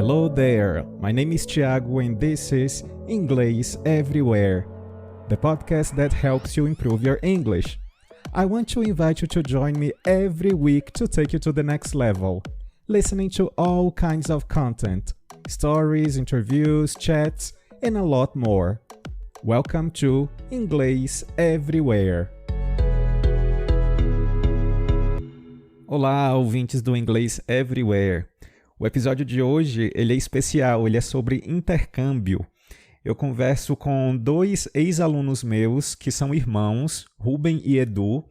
Hello there, my name is Thiago and this is Inglês Everywhere, the podcast that helps you improve your English. I want to invite you to join me every week to take you to the next level, listening to all kinds of content, stories, interviews, chats, and a lot more. Welcome to Inglês Everywhere. Olá, ouvintes do Inglês Everywhere. O episódio de hoje ele é especial, ele é sobre intercâmbio. Eu converso com dois ex-alunos meus que são irmãos, Ruben e Edu.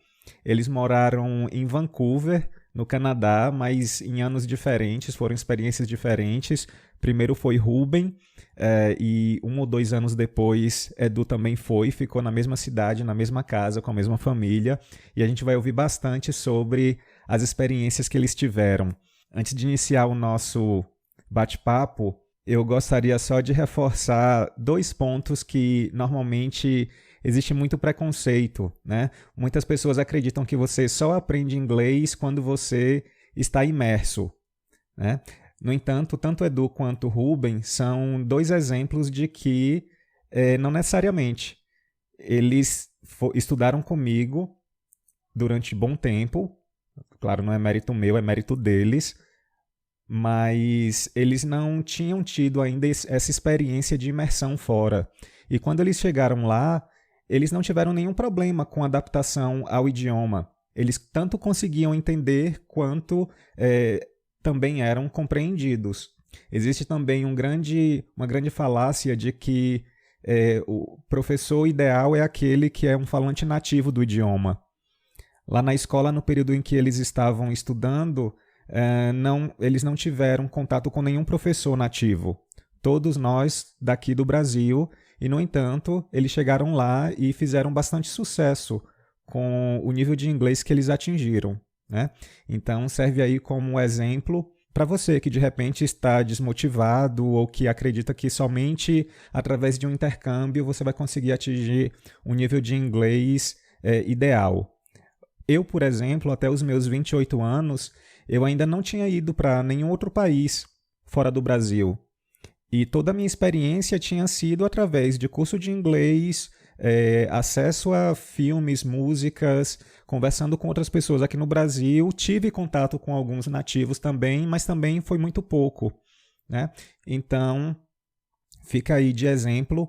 Eles moraram em Vancouver, no Canadá, mas em anos diferentes, foram experiências diferentes. Primeiro foi Ruben e 1 ou 2 anos depois Edu também ficou na mesma cidade, na mesma casa, com a mesma família. E a gente vai ouvir bastante sobre as experiências que eles tiveram. Antes de iniciar o nosso bate-papo, eu gostaria só de reforçar 2 pontos que normalmente existe muito preconceito, né? Muitas pessoas acreditam que você só aprende inglês quando você está imerso, né? No entanto, tanto Edu quanto Ruben são 2 exemplos de que não necessariamente. Eles estudaram comigo durante bom tempo. Claro, não é mérito meu, é mérito deles, mas eles não tinham tido ainda essa experiência de imersão fora. E quando eles chegaram lá, eles não tiveram nenhum problema com a adaptação ao idioma. Eles tanto conseguiam entender quanto também eram compreendidos. Existe também uma grande falácia de que o professor ideal é aquele que é um falante nativo do idioma. Lá na escola, no período em que eles estavam estudando, eles não tiveram contato com nenhum professor nativo. Todos nós daqui do Brasil, e no entanto, eles chegaram lá e fizeram bastante sucesso com o nível de inglês que eles atingiram, né? Então, serve aí como exemplo para você que de repente está desmotivado ou que acredita que somente através de um intercâmbio você vai conseguir atingir um nível de inglês ideal. Eu, por exemplo, até os meus 28 anos, eu ainda não tinha ido para nenhum outro país fora do Brasil. E toda a minha experiência tinha sido através de curso de inglês, acesso a filmes, músicas, conversando com outras pessoas aqui no Brasil. Tive contato com alguns nativos também, mas também foi muito pouco, né? Então, fica aí de exemplo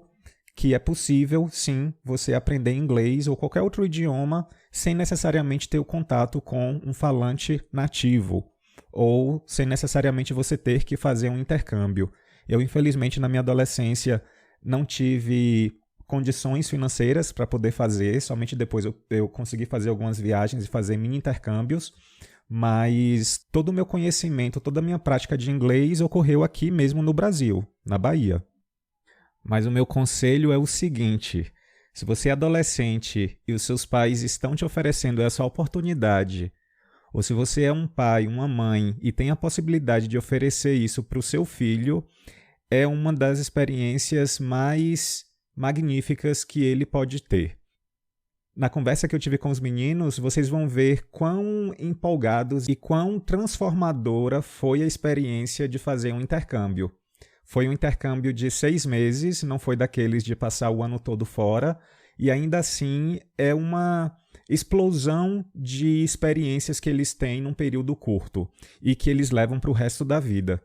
que é possível, sim, você aprender inglês ou qualquer outro idioma sem necessariamente ter o contato com um falante nativo ou sem necessariamente você ter que fazer um intercâmbio. Eu, infelizmente, na minha adolescência, não tive condições financeiras para poder fazer, somente depois eu consegui fazer algumas viagens e fazer mini intercâmbios, mas todo o meu conhecimento, toda a minha prática de inglês ocorreu aqui mesmo no Brasil, na Bahia. Mas o meu conselho é o seguinte: se você é adolescente e os seus pais estão te oferecendo essa oportunidade, ou se você é um pai, uma mãe e tem a possibilidade de oferecer isso para o seu filho, é uma das experiências mais magníficas que ele pode ter. Na conversa que eu tive com os meninos, vocês vão ver quão empolgados e quão transformadora foi a experiência de fazer um intercâmbio. Foi um intercâmbio de 6 meses, não foi daqueles de passar o ano todo fora, e ainda assim é uma explosão de experiências que eles têm num período curto e que eles levam para o resto da vida.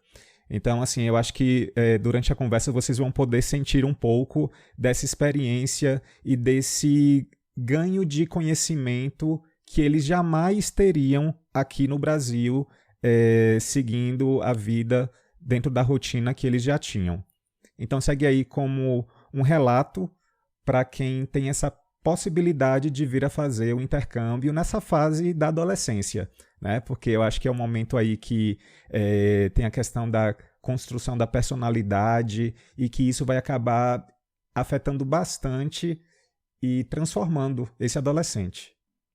Então, assim, eu acho que durante a conversa vocês vão poder sentir um pouco dessa experiência e desse ganho de conhecimento que eles jamais teriam aqui no Brasil, seguindo a vida dentro da rotina que eles já tinham. Então segue aí como um relato para quem tem essa possibilidade de vir a fazer o intercâmbio nessa fase da adolescência, né? Porque eu acho que é um momento aí que tem a questão da construção da personalidade e que isso vai acabar afetando bastante e transformando esse adolescente.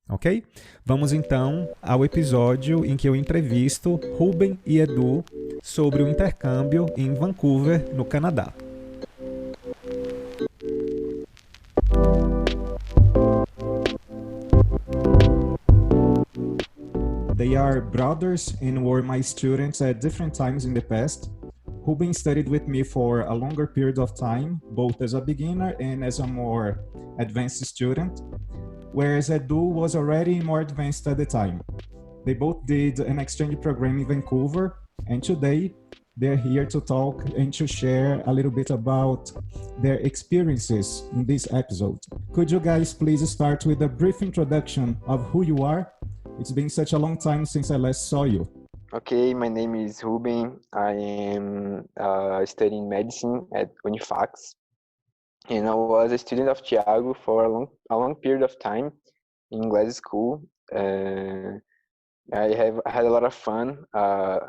Ok? Vamos então ao episódio em que eu entrevisto Ruben e Edu sobre o intercâmbio em Vancouver, no Canadá. They are brothers and were my students at different times in the past. Ruben studied with me for a longer period of time, both as a beginner and as a more advanced student, whereas Edu was already more advanced at the time. They both did an exchange program in Vancouver, and today they're here to talk and to share a little bit about their experiences in this episode. Could you guys please start with a brief introduction of who you are? It's been such a long time since I last saw you. Okay, my name is Ruben. I am studying medicine at Unifax, and I was a student of Thiago for a long period of time in Inglês school. I had a lot of fun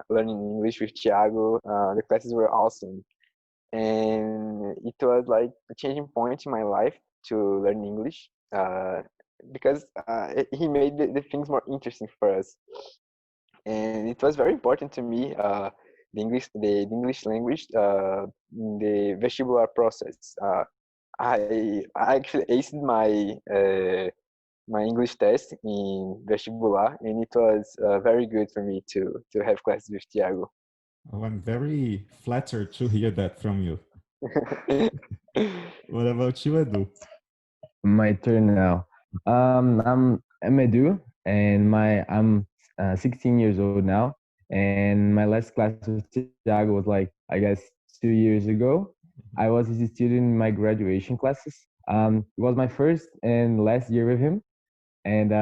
learning English with Thiago. The classes were awesome, and it was like a changing point in my life to learn English because he made the things more interesting for us. And it was very important to me the English language in the vestibular process. I actually aced my English test in vestibular, and it was very good for me to have classes with Thiago. Oh, I'm very flattered to hear that from you. What about you, Edu? My turn now. I'm Edu, and I'm 16 years old now. And my last class with Thiago was like, I guess, 2 years ago. I was his student in my graduation classes. It was my first and last year with him, and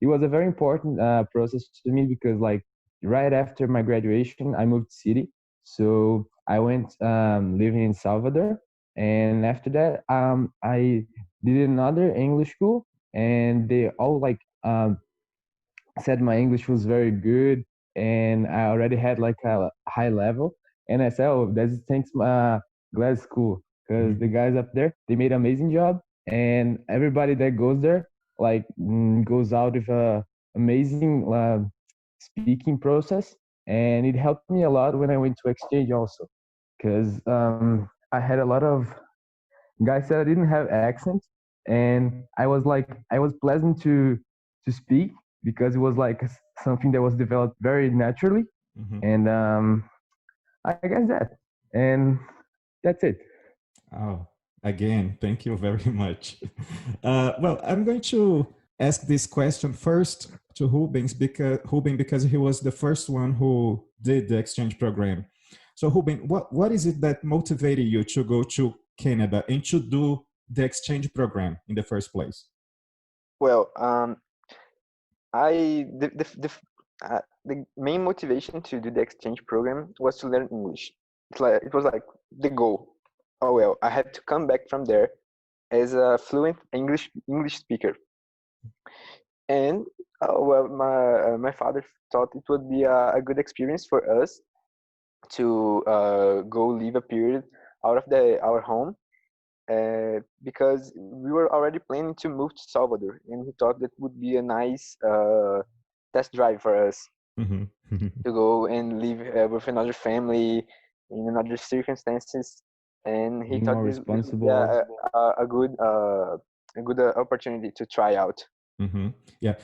it was a very important process to me because, like, right after my graduation, I moved city, so I went living in Salvador, and after that, I did another English school, and they all like said my English was very good, and I already had like a high level. And I said, "Oh, that's thanks Glad School, because the guys up there they made an amazing job, and everybody that goes there like goes out with a amazing speaking process, and it helped me a lot when I went to exchange also, because I had a lot of guys said I didn't have accent, and I was pleasant to speak because it was like something that was developed very naturally, and I guess that, and that's it. Oh, again, thank you very much. Well, I'm going to ask this question first to Ruben, because he was the first one who did the exchange program. So, Ruben, what is it that motivated you to go to Canada and to do the exchange program in the first place? Well, I the main motivation to do the exchange program was to learn English. It was like the goal. Oh well, I had to come back from there as a fluent English speaker. And well, my father thought it would be a good experience for us to go live a period out of our home because we were already planning to move to Salvador, and he thought that would be a nice test drive for us to go and live with another family in another circumstances. And he thought More this would be responsible. a good opportunity to try out. Yeah.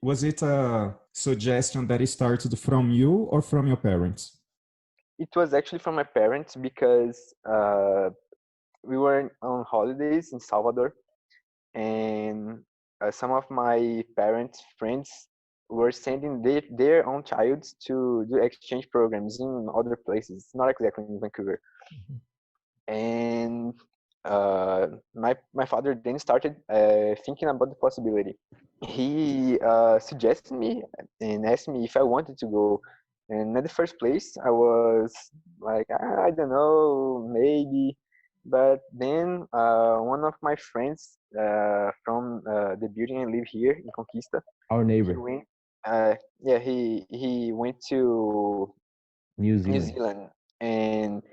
Was it a suggestion that it started from you or from your parents? It was actually from my parents because we were on holidays in Salvador, and some of my parents' friends were sending their own childs to do exchange programs in other places, not exactly in Vancouver. And my father then started thinking about the possibility. He suggested me and asked me if I wanted to go. And at the first place, I was like, I don't know, maybe. But then one of my friends from the building I live here in Conquista, Our he neighbor, went. Yeah, he went to New New Zealand. Zealand, and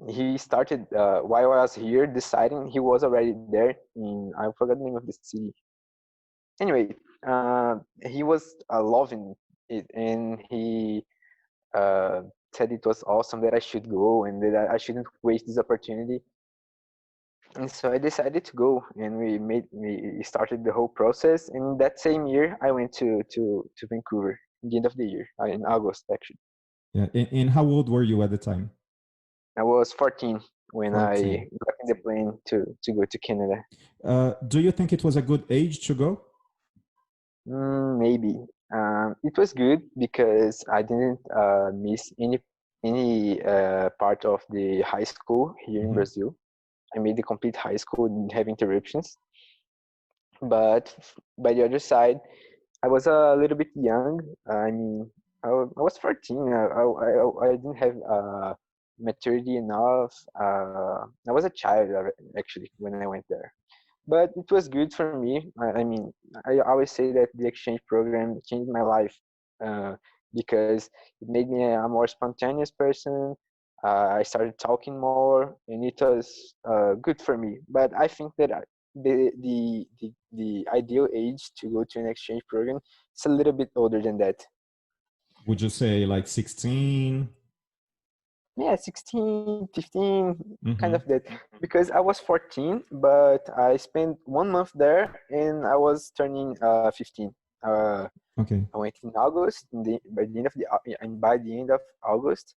he started while I was here deciding. He was already there in, I forgot the name of the city. Anyway, he was loving it, and he uh, said it was awesome that I should go and that I shouldn't waste this opportunity. And so I decided to go, and we started the whole process. And that same year, I went to Vancouver at the end of the year in August actually. Yeah. And how old were you at the time? I was 14 when 14. I got in the plane to go to Canada. Do you think it was a good age to go? Maybe. It was good because I didn't miss any part of the high school here in Brazil. I made the complete high school, didn't have interruptions. But by the other side, I was a little bit young. I mean, I was 14. I didn't have maturity enough. I was a child actually when I went there. But it was good for me. I mean, I always say that the exchange program changed my life uh, because it made me a more spontaneous person. I started talking more, and it was good for me. But I think that the ideal age to go to an exchange program is a little bit older than that. Would you say like 16? Yeah, 16, 15, kind of that. Because I was 14, but I spent 1 month there and I was turning 15. Okay. I went in August, by the end of August,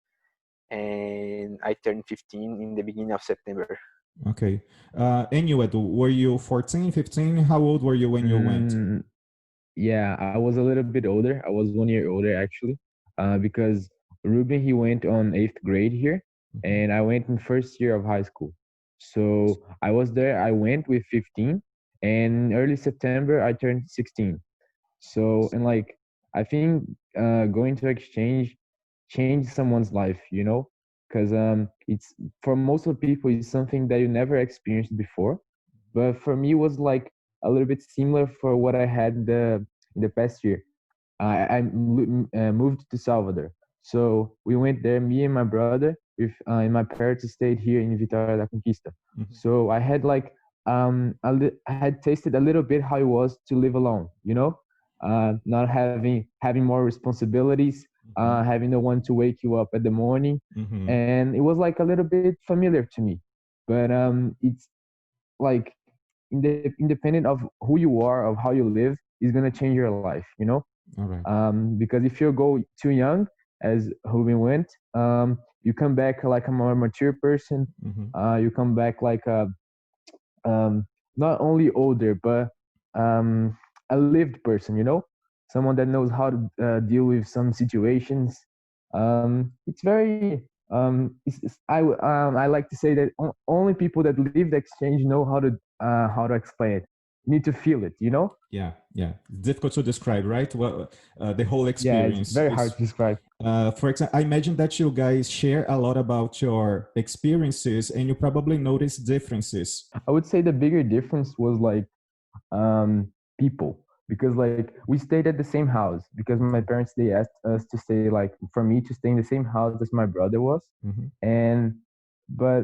and I turned 15 in the beginning of September. Okay. And you, Edu, were you 14, 15? How old were you when you went? Yeah, I was a little bit older. I was 1 year older actually, because Ruben he went on eighth grade here, and I went in first year of high school. So I was there. I went with 15, and early September I turned 16. So and like I think going to exchange changed someone's life, you know, because it's for most of the people it's something that you never experienced before, but for me it was like a little bit similar for what I had in the past year. I moved to Salvador, so we went there, me and my brother, with and my parents stayed here in Vitória da Conquista. So I had like I had tasted a little bit how it was to live alone, you know, not having more responsibilities, having no one to wake you up at the morning, and it was like a little bit familiar to me. But it's like independent of who you are, of how you live, is gonna change your life, you know. All right. Because if you go too young, as Ruben went, you come back like a more mature person. You come back like a not only older, but a lived person, you know, someone that knows how to deal with some situations. It's very I like to say that only people that live the exchange know how to explain it. You need to feel it, you know. Yeah, yeah. Difficult to describe, right? Well, the whole Yeah, it's experience. very hard to describe. For example, I imagine that you guys share a lot about your experiences, and you probably notice differences. I would say the bigger difference was like people, because like we stayed at the same house because my parents they asked us to stay, like for me to stay in the same house as my brother was. And but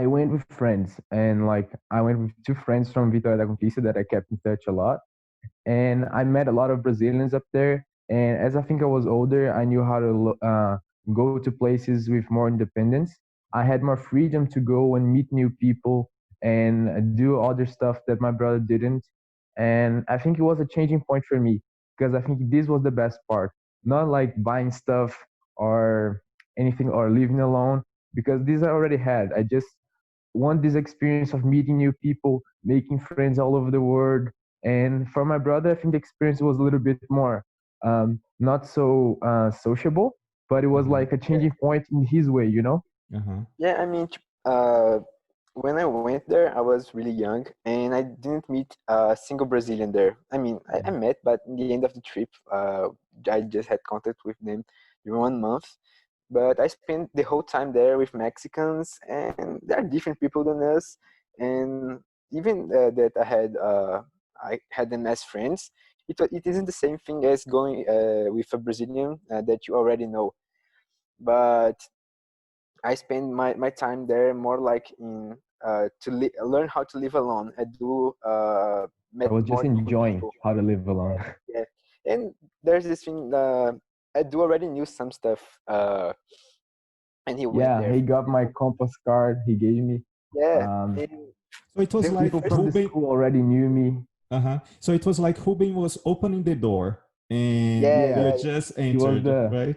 I went with friends, and like I went with two friends from Vitória da Conquista that I kept in touch a lot, and I met a lot of Brazilians up there. And as I think I was older, I knew how to go to places with more independence. I had more freedom to go and meet new people and do other stuff that my brother didn't. And I think it was a changing point for me, because I think this was the best part. Not like buying stuff or anything or living alone, because this I already had. I just want this experience of meeting new people, making friends all over the world. And for my brother, I think the experience was a little bit more not so sociable, but it was like a changing point in his way, you know? Yeah, I mean, uh, when I went there, I was really young and I didn't meet a single Brazilian there. I mean, I met, but in the end of the trip, I just had contact with them during 1 month. But I spent the whole time there with Mexicans, and they're different people than us. And even that I had them as friends. It isn't the same thing as going with a Brazilian that you already know. But I spend my time there more like in learn how to live alone. I Met was just more new enjoying people. how to live alone. Yeah, and there's this thing. I do already knew some stuff, and he went Yeah, there. he got my compass card he gave me. Yeah, Um, and So it was like People from the Ruben. school already knew me. So it was like Ruben was opening the door, and yeah, Yeah, you yeah, just he was entered, the right?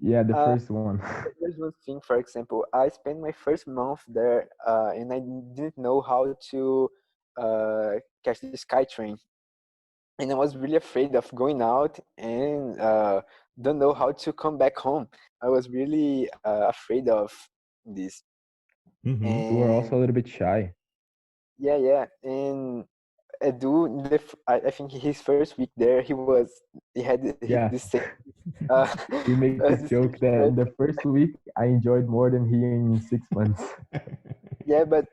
Yeah, the Uh, first one. there's one thing, for example, I spent my first month there, and I didn't know how to catch the SkyTrain, and I was really afraid of going out and don't know how to come back home. I was really afraid of this, Mm-hmm. You were also a and little bit shy. yeah, and Edu, I think his first week there, he had Yeah, the same uh, we make this the same joke that in feedback. the first week I enjoyed more than he in 6 months. Yeah, but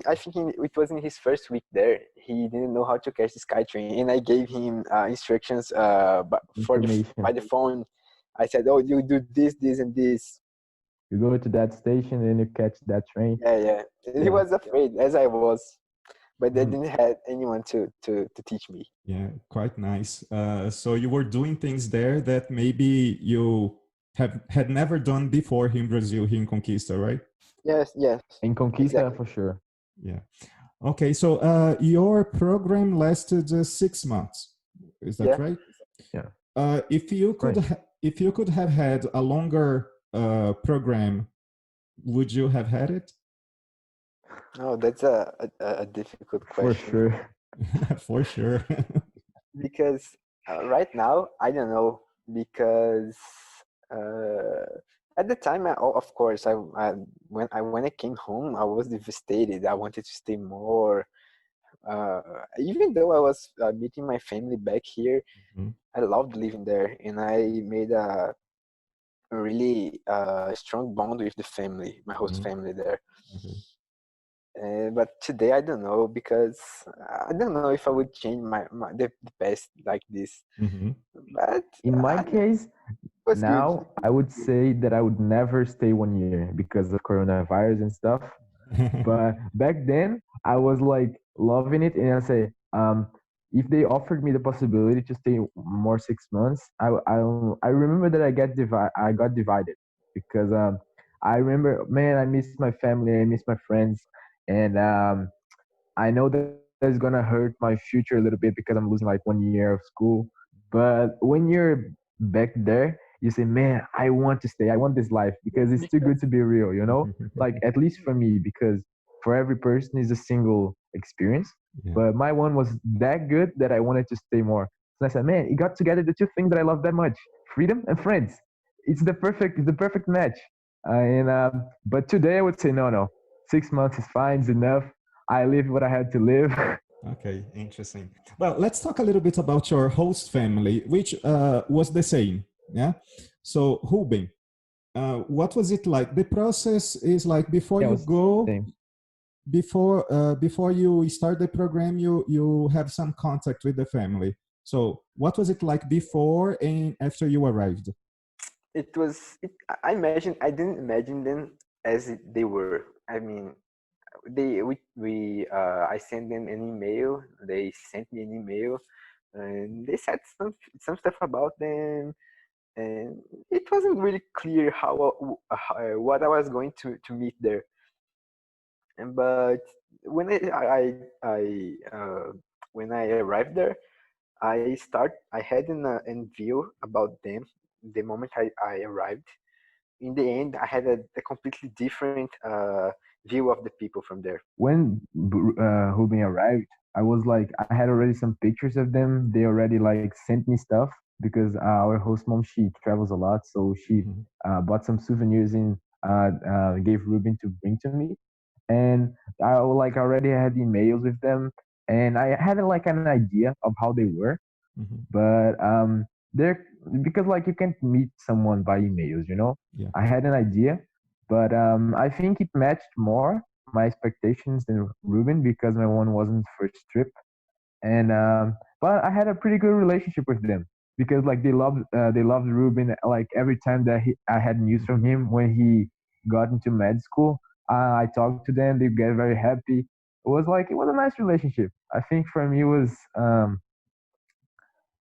I think it was in his first week there. He didn't know how to catch the SkyTrain, and I gave him instructions by Information. the phone. I said, "Oh, you do this, this, and this." You go to that station and you catch that train. Yeah. And he Yeah. was afraid, as I was, but I Mhm. didn't have anyone to teach me. Yeah, quite nice. So you were doing things there that maybe you have had never done before here in Brazil, here in Conquista, right? Yes, In Conquista, exactly. for sure. Yeah. Okay, so your program lasted 6 months. Is that Yeah. right? Yeah. If you could, Right. if you could have had a longer program, would you have had it? Oh, that's a difficult For question sure. For sure. because right now I don't know because uh, at the time, of course, when I came home, I was devastated. I wanted to stay more. Uh, Even though I was meeting my family back here, Mhm, I loved living there, and I made a really strong bond with the family, my host mhm, family there. okay. But today I don't know because I don't know if I would change the past like this. Mhm. But In my I don't know, case, it was good. now I would say that I would never stay 1 year because of coronavirus and stuff. But back then, I was like loving it, and I say, if they offered me the possibility to stay more 6 months, I remember that I got divided because I remember, man, I miss my family, I miss my friends, and I know that it's gonna hurt my future a little bit because I'm losing like 1 year of school. But when you're back there, you say, man, I want to stay. I want this life because it's too good to be real, you know? Like, at least for me, because for every person is a single experience. Yeah. But my one was that good that I wanted to stay more. So I said, man, it got together the two things that I love that much: freedom and friends. It's the perfect match. But today I would say, no. 6 months is fine, it's enough. I live what I had to live. Okay, interesting. Well, let's talk a little bit about your host family, which was the same. Yeah. So, Ruben, what was it like? The process is like before Yeah, it you was go, same. before you start the program, you have some contact with the family. So, what was it like before and after you arrived? It was. I didn't imagine them as they were. I mean, I sent them an email. They sent me an email, and they said some stuff about them, and it wasn't really clear what I was going to meet there. But when when I arrived there, I had an view about them the moment I arrived. In the end, I had a completely different view of the people from there. When Ruben arrived, I was like, I had already some pictures of them. They already like sent me stuff because our host mom, she travels a lot, so she Mhm, bought some souvenirs and gave Ruben to bring to me. And I like already had emails with them, and I had like an idea of how they were, mhm. but they're because like you can't meet someone by emails, you know. Yeah. I had an idea, but I think it matched more my expectations than Ruben because my one wasn't first trip, and but I had a pretty good relationship with them because like they loved Ruben. Like every time that I had news from him when he got into med school, I talked to them. They get very happy. It was a nice relationship. I think for me it was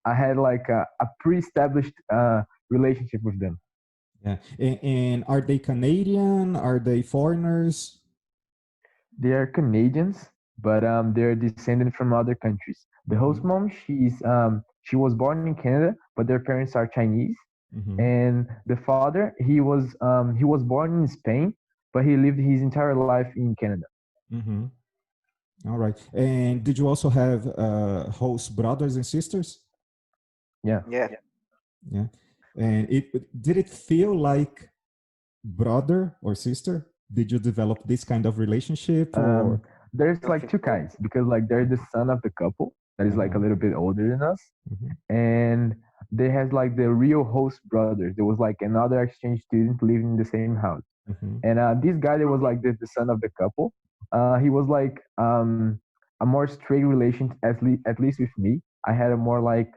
I had like a pre-established relationship with them. Yeah. And are they Canadian? Are they foreigners? They are Canadians, but they're descended from other countries. The host Hmm. mom, she was born in Canada, but their parents are Chinese, Mm-hmm. And the father, he was born in Spain, but he lived his entire life in Canada. Mm-hmm. All right. And did you also have host brothers and sisters? Yeah. Yeah. Yeah. And did it feel like brother or sister? Did you develop this kind of relationship Um, or? there's I like think two so. kinds because like there's the son of the couple that is like a Uh-huh. little bit older than us, Mm-hmm. and they has like the real host brothers. There was like another exchange student living in the same house, Mm-hmm. and this guy that was like the son of the couple, he was like a more straight relation at least with me. I had a more like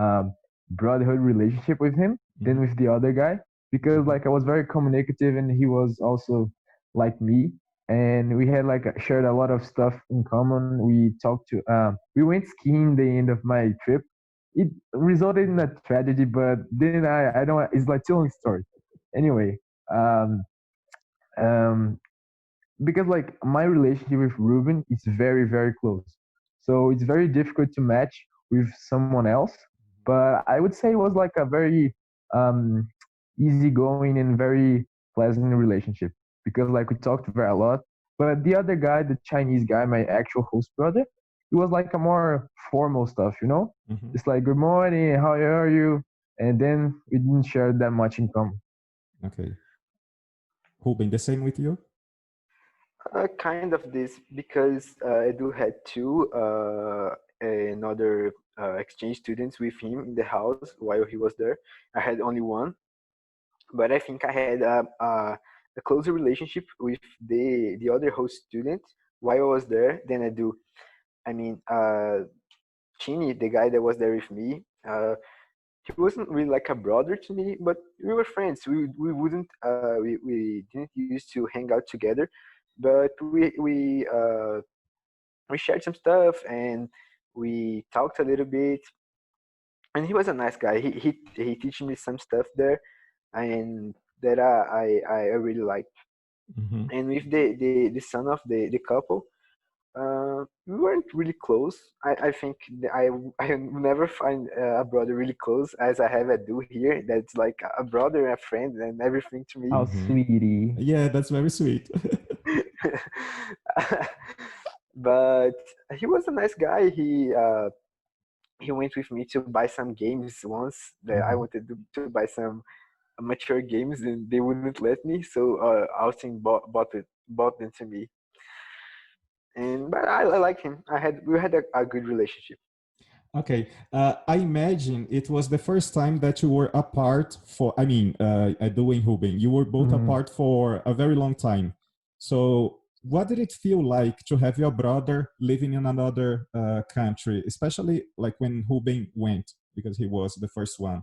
um, brotherhood relationship with him than Mm-hmm. with the other guy because like I was very communicative and he was also like me, and we had like shared a lot of stuff in common. We talked to we went skiing the end of my trip. It resulted in a tragedy, but then I don't, it's like too long story. Anyway, um um because like my relationship with Ruben is very very close, so it's very difficult to match with someone else. But I would say it was like a very um easygoing and very pleasant relationship because like we talked very a lot. But the other guy, the Chinese guy, my actual host brother, it was like a more formal stuff, you know, Mm-hmm. it's like good morning, how are you, and then we didn't share that much in common. Okay. Ruben, the same with you? Kind of this because Edu had two another exchange students with him in the house while he was there. I had only one, but I think I had a closer relationship with the other host student while I was there than I do. I mean, Chini, the guy that was there with me, he wasn't really like a brother to me, but we were friends. We wouldn't we didn't used to hang out together, but we shared some stuff and we talked a little bit. And he was a nice guy. He teach me some stuff there, and that I really liked. Mm-hmm. And with the son of the couple, we weren't really close. I think I never find a brother really close as I have a dude here. That's like a brother, a friend, and everything to me. Oh, Mm-hmm. sweetie. Yeah, that's very sweet. But he was a nice guy. He went with me to buy some games once that I Mm-hmm. wanted to buy some mature games and they wouldn't let me. So Austin bought them to me. And but I like him. We had a good relationship. Okay. I imagine it was the first time that you were apart for, I mean, Edu and Ruben, you were both Mm. apart for a very long time. So, what did it feel like to have your brother living in another country, especially like when Ruben went, because he was the first one?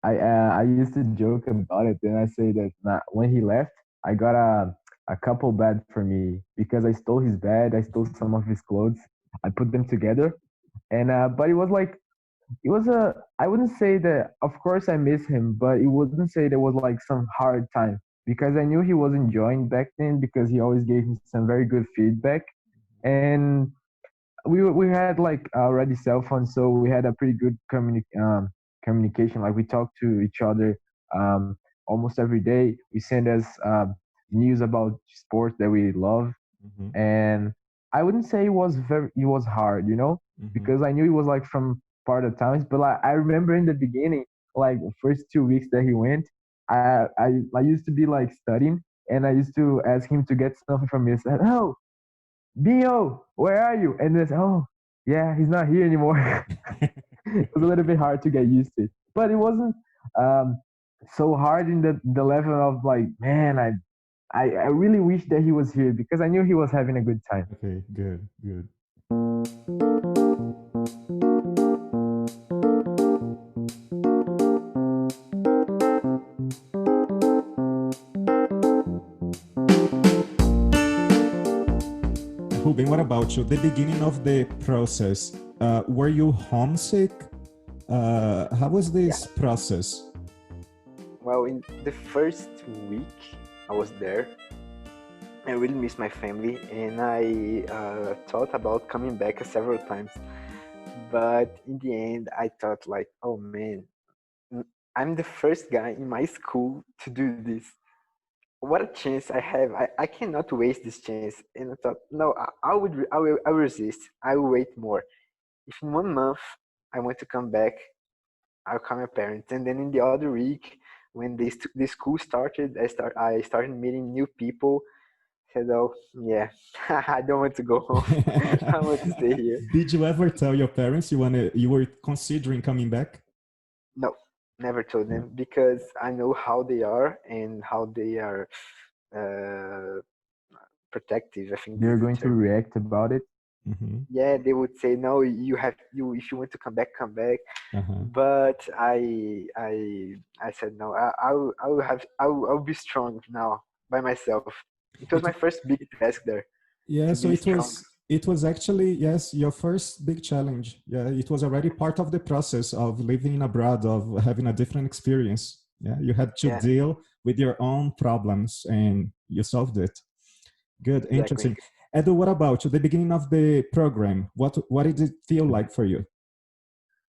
I used to joke about it. Then I say that when he left, I got a couple bed for me because I stole his bed. I stole some of his clothes. I put them together, and but it was like it was a. I wouldn't say that. Of course, I miss him, but it wouldn't say there was like some hard time because I knew he was enjoying back then because he always gave me some very good feedback, and we had like already cell phones, so we had a pretty good communication. Like we talked to each other um, almost every day. We send us news about sports that we love, Mm-hmm. and I wouldn't say it was hard, you know, Mm-hmm. because I knew he was like from part of towns. But like I remember in the beginning, like the first 2 weeks that he went, I used to be like studying, and I used to ask him to get something from me. I said, "Oh, Bio, where are you?" And it's, oh, yeah, he's not here anymore. It was a little bit hard to get used to, but it wasn't um, so hard in the level of like, man, I really wish that he was here because I knew he was having a good time. Okay, good, good. Ruben, what about you? The beginning of the process, were you homesick? How was Yeah. this process? Well, in the first week I was there, I really missed my family, and I thought about coming back several times. But in the end, I thought like, oh man, I'm the first guy in my school to do this. What a chance I have. I cannot waste this chance. And I thought, no, I will resist. I will wait more. If in 1 month I want to come back, I'll call my parents. And then in the other week, when the school started, I started meeting new people. Said, oh yeah, I don't want to go home. I want to stay here. Did you ever tell your parents you were considering coming back? No, never told them because I know how they are and how they are uh, protective. I think this They're is the going to term. react about it. Mm-hmm. Yeah, they would say no. You if you want to come back, come back. Uh-huh. But I said no. I will be strong now by myself. It was It my first big task there Yeah, to so be strong. it was actually, yes, your first big challenge. Yeah, it was already part of the process of living abroad, of having a different experience. Yeah, you had to Yeah, deal with your own problems and you solved it. Good, exactly. interesting. Edu, what about you? The beginning of the program, what did it feel like for you?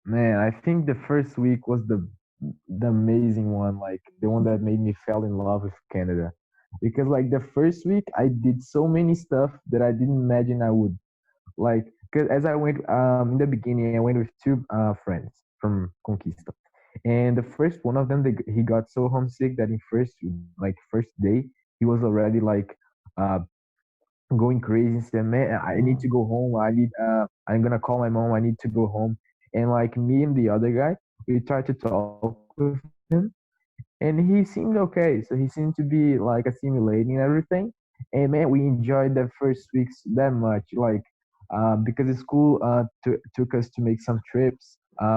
Man, I think the first week was the amazing one, like the one that made me fall in love with Canada. Because like the first week I did so many stuff that I didn't imagine I would. Like, cause as I went in the beginning, I went with two friends from Conquista, and the first one of them, he got so homesick that in first day, he was already like uh going crazy and said, "Man, I need to go home. I'm gonna call my mom. I need to go home." And like me and the other guy, we tried to talk with him, and he seemed okay. So he seemed to be like assimilating everything. And man, we enjoyed the first weeks that much. Like, because the school took us to make some trips.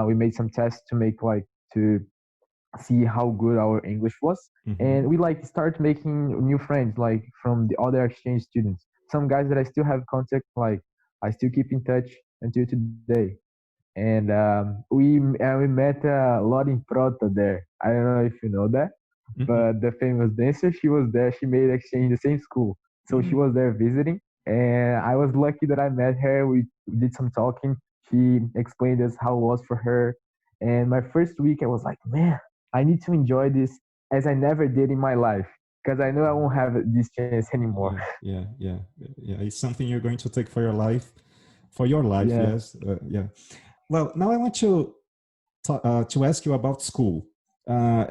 We made some tests to make like to see how good our English was. Mm-hmm. And we like start making new friends like from the other exchange students. Some guys that I still have contact, like I still keep in touch until today. And we met a lot in Prota there. I don't know if you know that, Mm-hmm. but the famous dancer, she was there. She made exchange in the same school, so she Mm-hmm. was there visiting. And I was lucky that I met her. We did some talking. She explained us how it was for her. And my first week, I was like, man, I need to enjoy this as I never did in my life because I know I won't have this chance anymore. Yeah, yeah, yeah, yeah. It's something you're going to take for your life. For your life, Yeah. yes. Yeah. Well, now I want to ask you about school.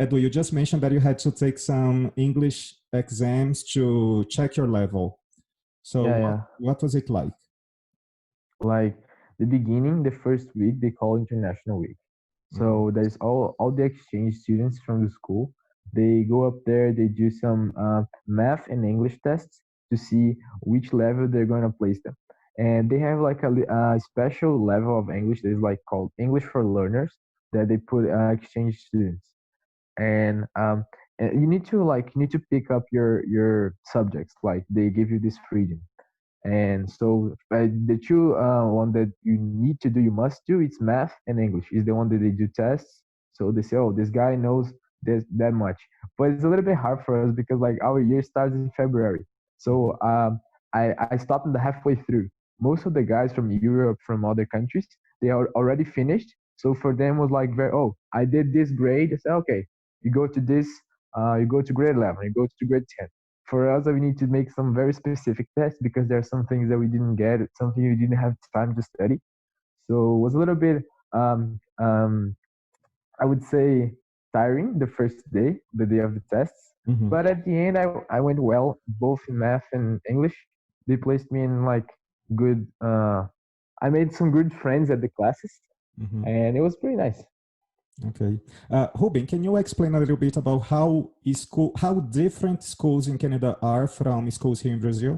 Edu, you just mentioned that you had to take some English exams to check your level. So Yeah, yeah. what was it like? Like the beginning, the first week, they call International Week. Mhm. So there's all the exchange students from the school. They go up there, they do some math and English tests to see which level they're going to place them. And they have like a special level of English that is like called English for Learners that they put exchange students. And you need to pick up your subjects. Like they give you this freedom. And so the two one that you need to do, you must do, it's math and English. Is the one that they do tests. So they say, oh, this guy knows this that much. But it's a little bit hard for us because like our year starts in February. So Mhm. I stopped in the halfway through. Most of the guys from Europe, from other countries, they are already finished. So for them was like very, oh, I did this grade. I said, okay, you go to this, you go to grade 11, you go to grade 10. For us, we need to make some very specific tests because there are some things that we didn't get, something we didn't have time to study. So it was a little bit, um, um, I would say, tiring the first day, the day of the tests. Mhm. But at the end, I went well, both in math and English. They placed me in like good, I made some good friends at the classes, Mhm. and it was pretty nice. Okay. Ruben, can you explain a little bit about how different schools in Canada are from schools here in Brazil?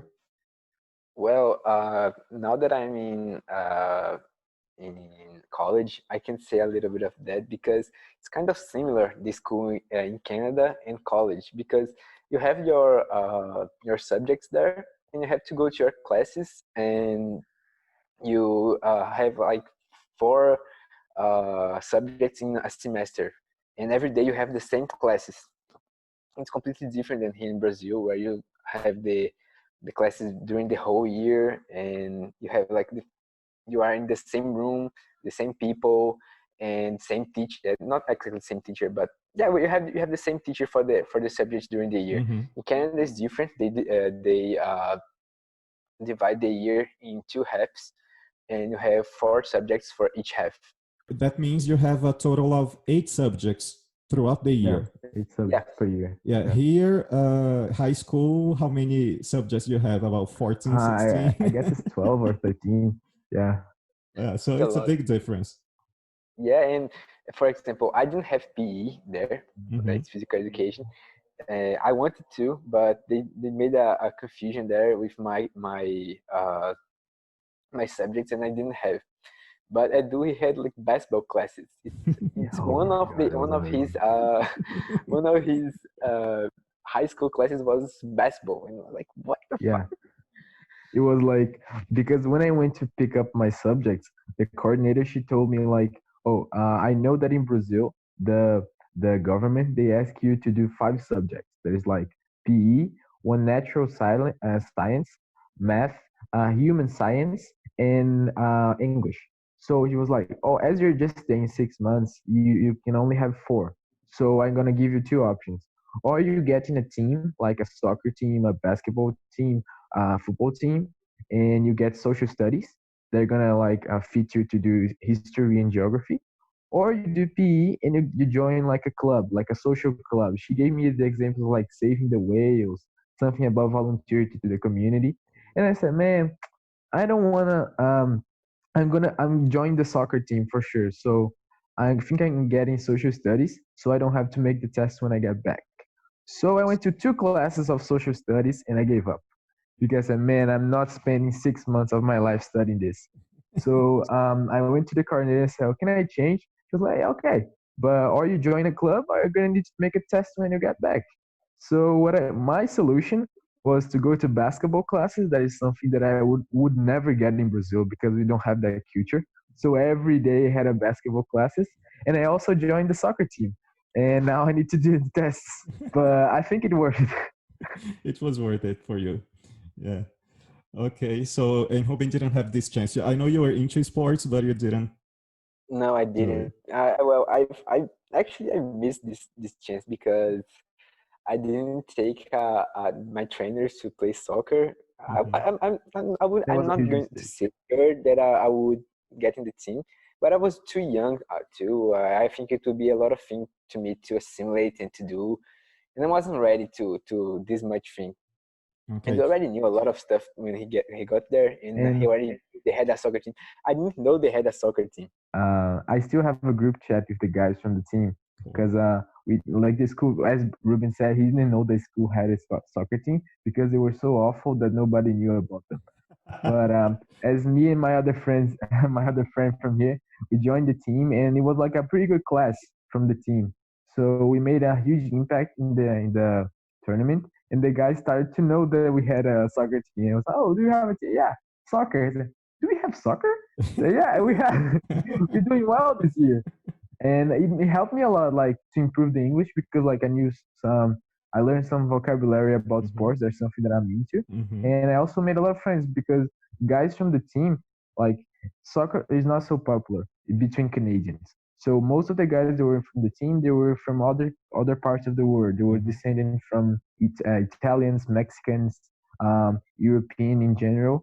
Well, now that I'm in college, I can say a little bit of that because it's kind of similar, the school in Canada and college, because you have your subjects there and you have to go to your classes, and you have like four subjects in a semester, and every day you have the same classes. It's completely different than here in Brazil, where you have the classes during the whole year, and you have like you are in the same room, the same people, and same teacher. Not exactly the same teacher, but Yeah, well, you have the same teacher for the subjects during the year. Mm-hmm. In Canada, it's different. They divide the year in two halves, and you have 4 subjects for each half. That means you have a total of 8 subjects throughout the Yeah, year. 8 subjects per year. Yeah, here, high school, how many subjects you have? About 14, 16? I guess it's 12 or 13. Yeah. Yeah, so It's a it's a lot. big difference. Yeah, and for example, I didn't have PE there. Mm-hmm. It's physical education. I wanted to, but they made a confusion there with my subjects, and I didn't have. But Edu, he had like basketball classes. It's Oh my God, one of oh his my God. one of his high school classes was basketball, and I was like, what the fuck? Yeah. It was like, because when I went to pick up my subjects, the coordinator, she told me like, oh, I know that in Brazil, the government, they ask you to do 5 subjects. There's like PE, one natural science, math, human science, and English. So he was like, oh, as you're just staying 6 months, you can only have 4. So I'm gonna give you 2 options. Or you get in a team, like a soccer team, a basketball team, football team, and you get social studies. They're gonna like fit you to do history and geography, or you do PE and you join like a club, like a social club. She gave me the examples like saving the whales, something about volunteer to the community, and I said, man, I don't wanna. I'm joining the soccer team for sure. So I think I can get in social studies, so I don't have to make the test when I get back. So I went to 2 classes of social studies and I gave up because man, I'm not spending 6 months of my life studying this. So I went to the coordinator and said, oh, can I change? She was like, okay, but or you join a club or you're gonna need to make a test when you get back. So my solution was to go to basketball classes. That is something that I would never get in Brazil because we don't have that culture. So every day I had a basketball classes, and I also joined the soccer team. And now I need to do the tests, but I think it worked. It was worth it for you. Yeah. Okay. So, and Ruben didn't have this chance. I know you were into sports, but you didn't No, I do it. didn't. Well, I actually I missed this chance because I didn't take my trainers to play soccer. Mm-hmm. That I'm was a not huge going to mistake. say here that I would get in the team, but I was too young too. I think it would be a lot of things to me to assimilate and to do, and I wasn't ready to this much thing. And Okay. I already knew a lot of stuff when he got there, and And they had a soccer team. I didn't know they had a soccer team. I still have a group chat with the guys from the team Cool. because we like the school. As Ruben said, he didn't know the school had a soccer team because they were so awful that nobody knew about them. But as me and my other friends, my other friend from here, we joined the team, and it was like a pretty good class from the team. So we made a huge impact in the tournament, and the guys started to know that we had a soccer team. I was like, "Oh, do you have a team? Yeah, soccer." I said, "Do we have soccer?" So yeah, we have. We're doing well this year, and it helped me a lot, like to improve the English because like I learned some vocabulary about Mm-hmm. sports. That's something that I'm into, Mm-hmm. and I also made a lot of friends because guys from the team, like soccer is not so popular between Canadians. So most of the guys that were from the team, they were from other parts of the world. They were Mm-hmm. descended from Italians, Mexicans, European in general.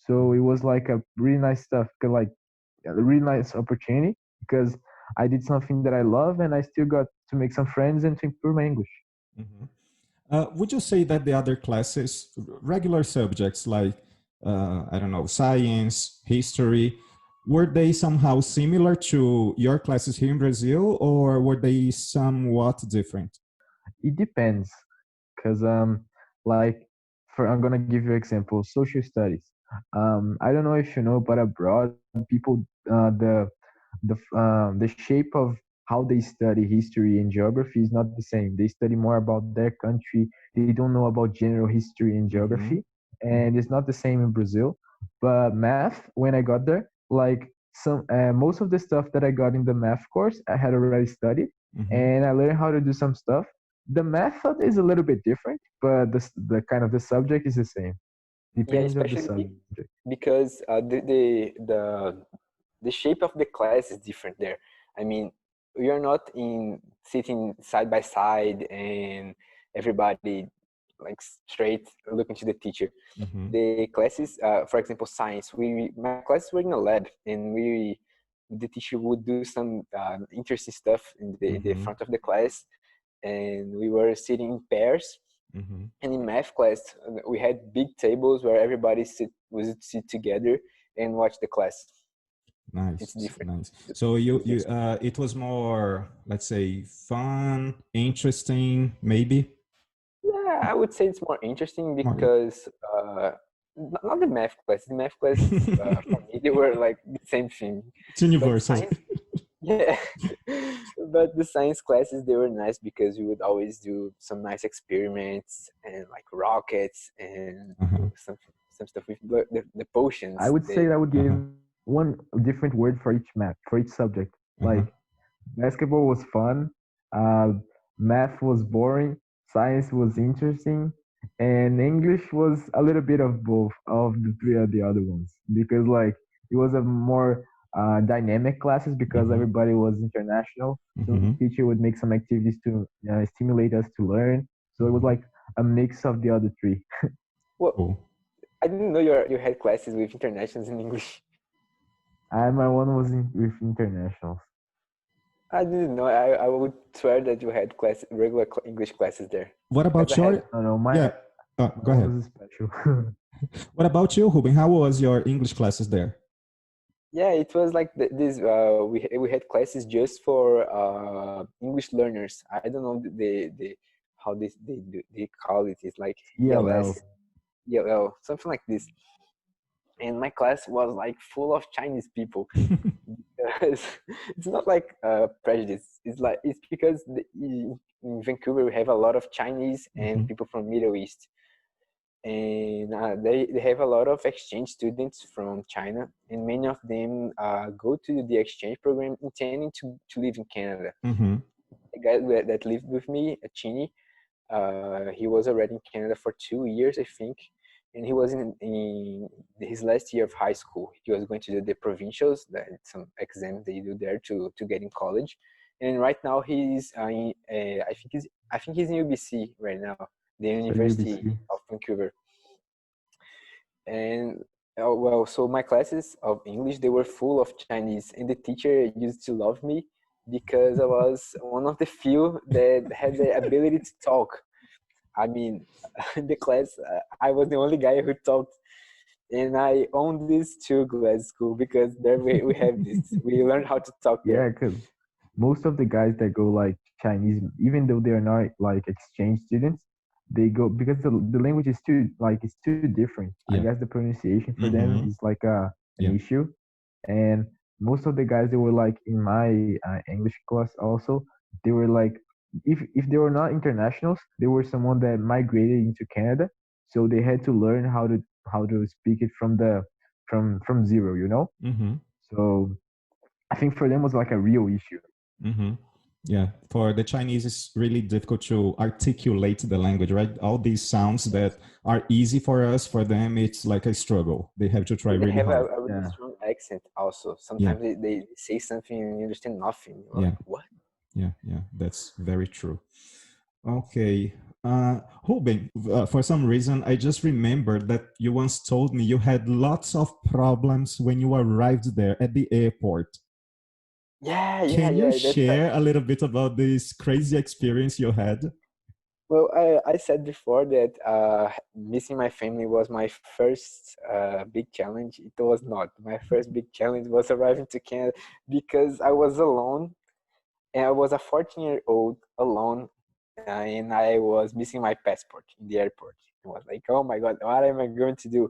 So it was like a really nice stuff, 'cause, like a really nice opportunity because I did something that I love and I still got to make some friends and to improve my English. Mm-hmm. Would you say that the other classes, regular subjects like, I don't know, science, history, were they somehow similar to your classes here in Brazil, or were they somewhat different? It depends because like for I'm gonna give you an example, social studies. I don't know if you know, but abroad people the shape of how they study history and geography is not the same. They study more about their country. They don't know about general history and Mm-hmm. geography, and it's not the same in Brazil. But math, when I got there, like most of the stuff that I got in the math course, I had already studied, Mm-hmm. and I learned how to do some stuff. The method is a little bit different, but the kind of the subject is the same. Yeah, Depends of the especially subject. because the shape of the class is different there. I mean, we are not in sitting side by side and everybody like straight looking to the teacher. Mm-hmm. The classes, for example, science, my classes were in a lab, and the teacher would do some interesting stuff in the Mm-hmm. front of the class, and we were sitting in pairs. Mm-hmm. And in math class, we had big tables where everybody would sit together and watch the class. It's Nice, different. nice. So it was more, let's say, fun, interesting, maybe. Yeah, I would say it's more interesting More. because not the math class. The math class for me they were like the same thing. It's But universal. science, yeah. But the science classes they were nice because we would always do some nice experiments and like rockets and Uh-huh. some stuff with the potions. I would say I would give Uh-huh. one different word for each math, for each subject. Uh-huh. Like basketball was fun, uh, math was boring, science was interesting, and English was a little bit of both of the three of the other ones because like it was a more dynamic classes because Mm-hmm. everybody was international. So Mm-hmm. the teacher would make some activities to stimulate us to learn. So it was like a mix of the other three. Well, Cool. I didn't know you had classes with internationals in English. And my one was with internationals. I didn't know. I would swear that you had regular English classes there. What Because about I had, your? No, no, Yeah. Go mine ahead. was special. What about you, Ruben? How was your English classes there? yeah, it was like this. We had classes just for English learners. I don't know the how they call it. It's like ELL. ELS, ELL, something like this. And my class was like full of Chinese people. Because it's not like prejudice. It's because in Vancouver we have a lot of Chinese and Mhm. people from Middle East, and they have a lot of exchange students from China, and many of them go to the exchange program intending to live in Canada. Mhm. The guy that lived with me, a Chini, he was already in Canada for 2 years, I think, and he was in his last year of high school. He was going to do the provincials, some exams they do there to get in college. And right now he's I think he's in UBC right now, the So University UBC. of Vancouver. And well, so my classes of English they were full of Chinese, and the teacher used to love me because I was one of the few that had the ability to talk. I mean, in the class, I was the only guy who talked, and I owned this to grad school because there we have this. We learned how to talk there. Yeah, because most of the guys that go like Chinese, even though they are not like exchange students, they go because the language is too like it's too different. I Yeah. guess the pronunciation for them Mhm. is like an Yeah. issue, and most of the guys that were like in my English class also, they were like if they were not internationals, they were someone that migrated into Canada, so they had to learn how to speak it from the from zero, you know. Mhm. So I think for them was like a real issue. Mhm. Yeah. For the Chinese, it's really difficult to articulate the language, right? All these sounds that are easy for us, for them, it's like a struggle. They have to try They really have hard. a really Yeah. strong accent also. Yeah. Sometimes they say something and you understand nothing. You're Yeah. like, what? Yeah. Yeah. That's very true. Okay. Ruben, for some reason, I just remembered that you once told me you had lots of problems when you arrived there at the airport. Can you Yeah. That's share a little bit about this crazy experience you had? well. I said before that missing my family was my first big challenge. It was not. My first big challenge was arriving to Canada because I was alone, and I was a 14-year-old alone, and I was missing my passport in the airport. I was like, oh my god, what am I going to do?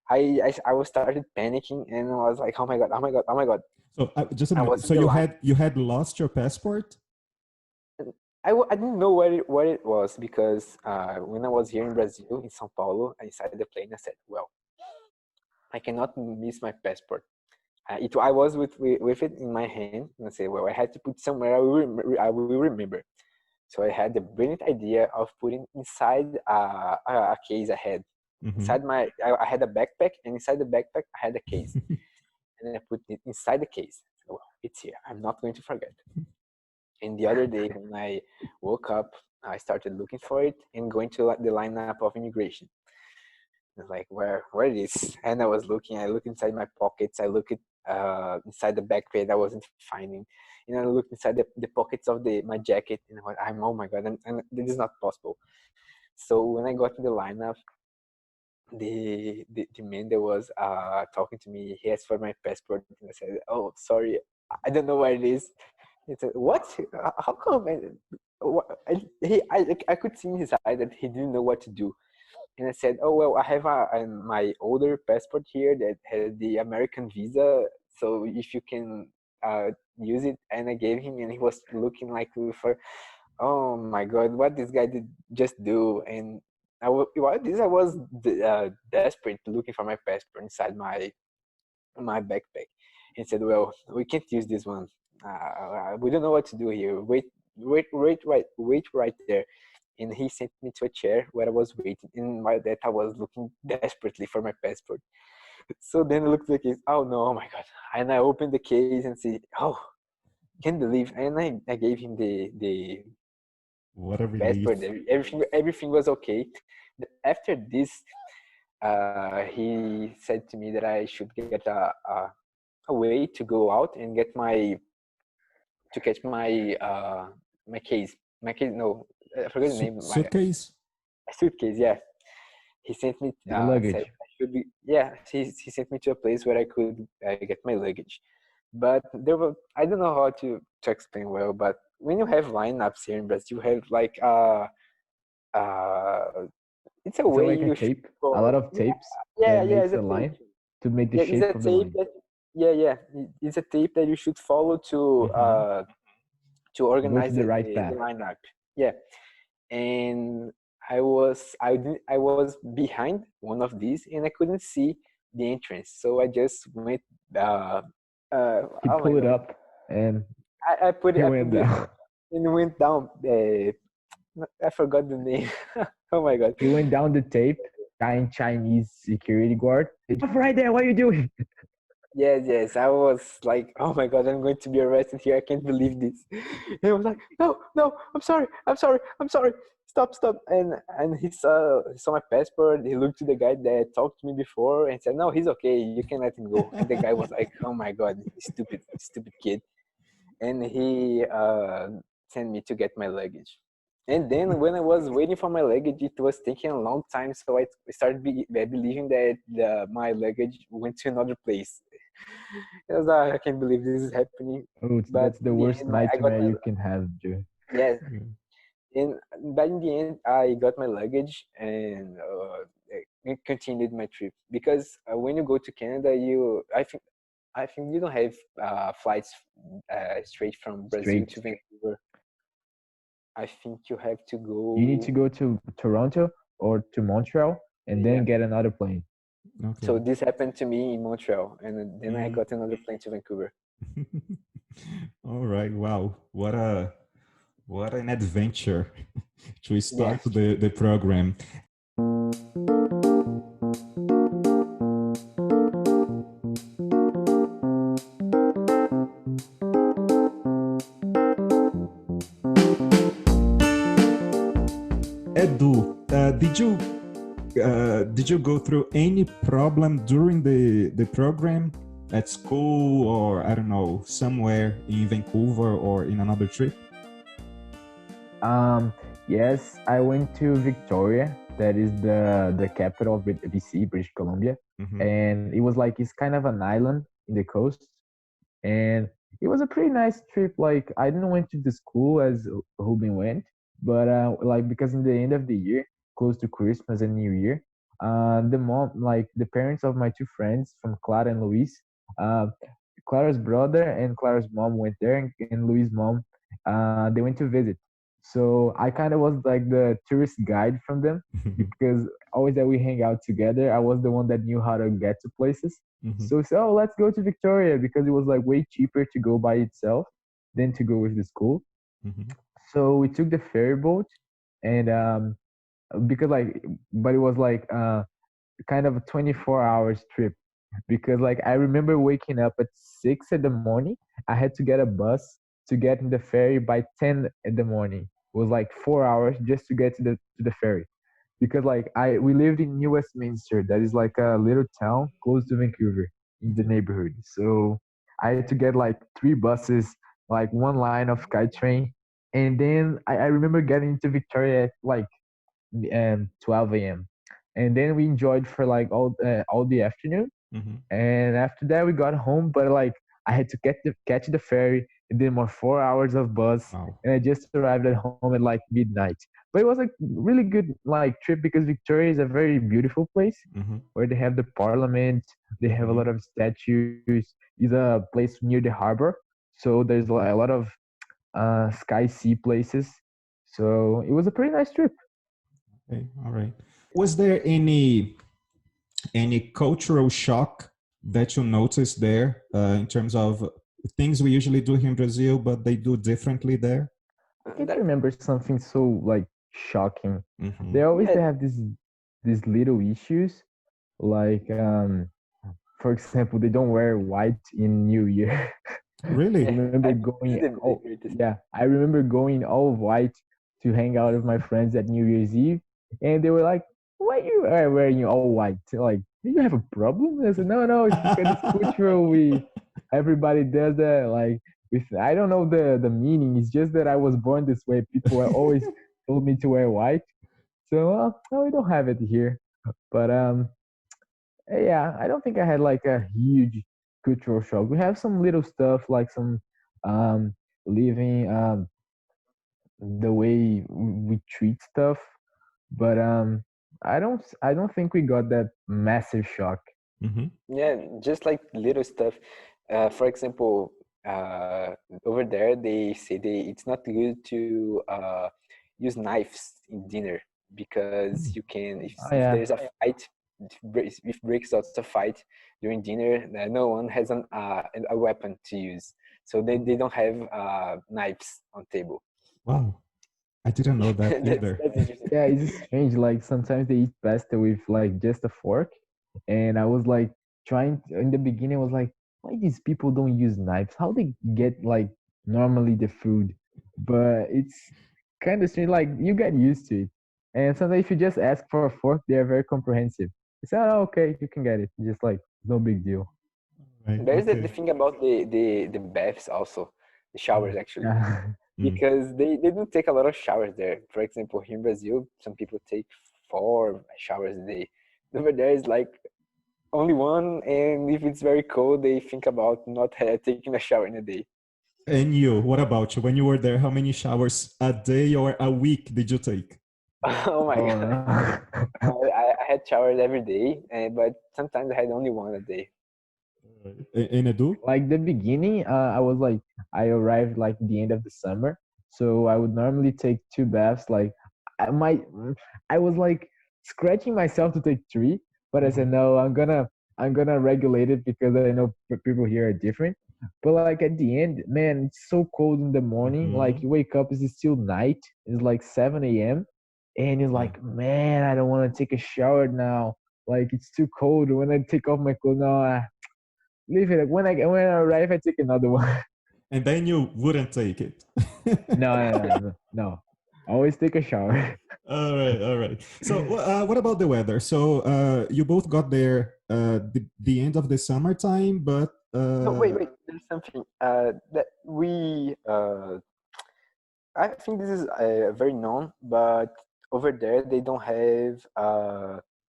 I was started panicking, and I was like, oh my god. So just a I minute. was in So the line. you had lost your passport? I didn't know what it was because when I was here in Brazil, in São Paulo, inside the plane, I said, well, I cannot miss my passport. I was with it in my hand, and I said, well, I had to put somewhere I will remember. So I had the brilliant idea of putting inside a case I had. Mm-hmm. Inside I had a backpack, and inside the backpack I had a case, and I put it inside the case. So, well, it's here. I'm not going to forget. And the other day when I woke up, I started looking for it and going to the lineup of immigration. I was like, where it is? And I was looking. I looked inside my pockets. I looked inside the backpack. I wasn't finding. And I looked inside the pockets of my jacket, and I'm oh my god, this is not possible. So when I got to the lineup, the man that was talking to me, he asked for my passport, and I said, "Oh, sorry, I don't know where it is." He said, "What? How come?" I could see in his eye that he didn't know what to do. And I said, "Oh well, I have my older passport here that has the American visa, so if you can use it." And I gave him, and he was looking like for, oh my god, what this guy did just do. And I was desperate looking for my passport inside my backpack. And said, "Well, we can't use this one. We don't know what to do here. Wait right there." And he sent me to a chair where I was waiting. And while that, I was looking desperately for my passport. So then I looked at the case. Oh no! Oh my god! And I opened the case and see. Oh, can't believe. And I gave him the What a passport. relief. Everything was okay. After this, he said to me that I should get a way to go out and get to catch my case. My case, no, I forgot the name. My Suitcase? suitcase, yeah. He sent me. Your luggage. Said I should be. Yeah, he sent me to a place where I could get my luggage. But there were, I don't know how to explain well, but when you have lineups here in Brazil, you have like uh it's a Is it way like a you should tape? go. A lot of tapes Yeah, that yeah, makes it's a a line tape. to make the Yeah, it's shape a of the tape line. that. Yeah, it's a tape that you should follow Mhm. to To go organize to the right the path. lineup. Yeah, and I was behind one of these, and I couldn't see the entrance, so I just went. He Oh my pulled it god! up and I put he it. I went put it down. and went down. I forgot the name. Oh my god! He went down the tape. Chinese security guard. Stop right there! What are you doing? Yes. I was like, oh my god, I'm going to be arrested here. I can't believe this. And I was like, no, I'm sorry. Stop. And he saw my passport. He looked to the guy that talked to me before and said, no, he's okay. You can let him go. And the guy was like, oh my god, stupid kid. And he sent me to get my luggage. And then when I was waiting for my luggage, it was taking a long time. So I started believing that my luggage went to another place. I was like, I can't believe this is happening. Oh, But that's the in the worst end, I got nightmare my you can have, Joe. yes. Yeah. And but in the end, I got my luggage and I continued my trip because when you go to Canada, I think you don't have flights straight from Brazil Straight. to Vancouver. I think you have to You need to go. go to Toronto or to Montreal and Yeah. then get another plane. So Okay. this happened to me in Montreal, and then I Mm. got another plane to Vancouver. All right. Wow. What an adventure to Yeah. start the program. Edu, did you go through any problem during the program at school or I don't know somewhere in Vancouver or in another trip? Um, yes, I went to Victoria, that is the capital of BC, British Columbia, Mm-hmm. and it was like it's kind of an island in the coast, and it was a pretty nice trip. Like I didn't went to the school as Ruben went, but like because in the end of the year, close to Christmas and New Year, the parents of my two friends from Clara and Luis, uh, Clara's brother and Clara's mom went there, and Luis' mom, they went to visit. So I kind of was like the tourist guide from them because always that we hang out together, I was the one that knew how to get to places. Mm-hmm. So we said, oh, let's go to Victoria because it was like way cheaper to go by itself than to go with the school. Mm-hmm. So we took the ferry boat, and because like, but it was like kind of a 24 hours trip because like I remember waking up at 6 in the morning. I had to get a bus to get in the ferry by 10 in the morning. It was like 4 hours just to get to the ferry. Because like we lived in New Westminster, that is like a little town close to Vancouver in the neighborhood. So I had to get like three buses, like one line of SkyTrain, and then I remember getting into Victoria at like 12 a.m. And then we enjoyed for like all the afternoon. Mm-hmm. And after that, we got home, but like I had to catch the ferry and then more 4 hours of bus, Wow. and I just arrived at home at like midnight. But it was a really good like trip because Victoria is a very beautiful place Mm-hmm. where they have the parliament, they have a lot of statues. It's a place near the harbor, so there's a lot of sky sea places. So it was a pretty nice trip. Okay. All right. Was there any cultural shock that you noticed there in terms of things we usually do here in Brazil, but they do differently there? I can't remember something so like shocking. Mm-hmm. They always Yeah. have these little issues, like for example, they don't wear white in New Year. I Really? remember going. Oh, yeah, I remember going all white to hang out with my friends at New Year's Eve, and they were like, "Why you are wearing all white? Like, do you have a problem?" I said, "No, no, it's because it's cultural. Everybody does that. Like, I don't know the meaning. It's just that I was born this way. People always told me to wear white, so no, we don't have it here. But yeah, I don't think I had like a huge cultural shock. We have some little stuff like some living the way we treat stuff, but I don't think we got that massive shock. Mm-hmm. Yeah, just like little stuff. For example, over there they say it's not good to use knives in dinner because you can Oh if yeah, there's a fight, if breaks out a fight during dinner, no one has a weapon to use, so they don't have knives on table. Wow. I didn't know that either. That's interesting. yeah, it's strange. Like sometimes they eat pasta with like just a fork, and I was like in the beginning. I was like, why these people don't use knives? How they get like normally the food? But it's kind of strange. Like you get used to it, and sometimes if you just ask for a fork, they are very comprehensive. They say, oh, okay, you can get it. Just like no big deal. Right. There's the Okay. thing about the baths also, the showers actually, Yeah. Mm. because they don't take a lot of showers there. For example, here in Brazil, some people take 4 showers a day. Over there is like only one, and if it's very cold, they think about not taking a shower in a day. And you, what about you? When you were there, how many showers a day or a week did you take? Oh my Oh god. no. I had showers every day, but sometimes I had only one a day. In Edu? Like the beginning, I was like, I arrived like the end of the summer, so I would normally take two baths. Like, I might, I was like scratching myself to take three, but I said no, I'm gonna regulate it because I know people here are different. But like at the end, man, it's so cold in the morning. Like Mm-hmm. you wake up, it's still night. It's like 7 a.m. and you're Yeah. like, man, I don't want to take a shower now. Like it's too cold. When I take off my clothes, no, leave it. Like when I arrive, I take another one. And then you wouldn't take it. No. Always take a shower. All right, all right. So, what about the weather? So, you both got there the end of the summertime, but No, wait. There's something that we. I think this is very known, but over there they don't have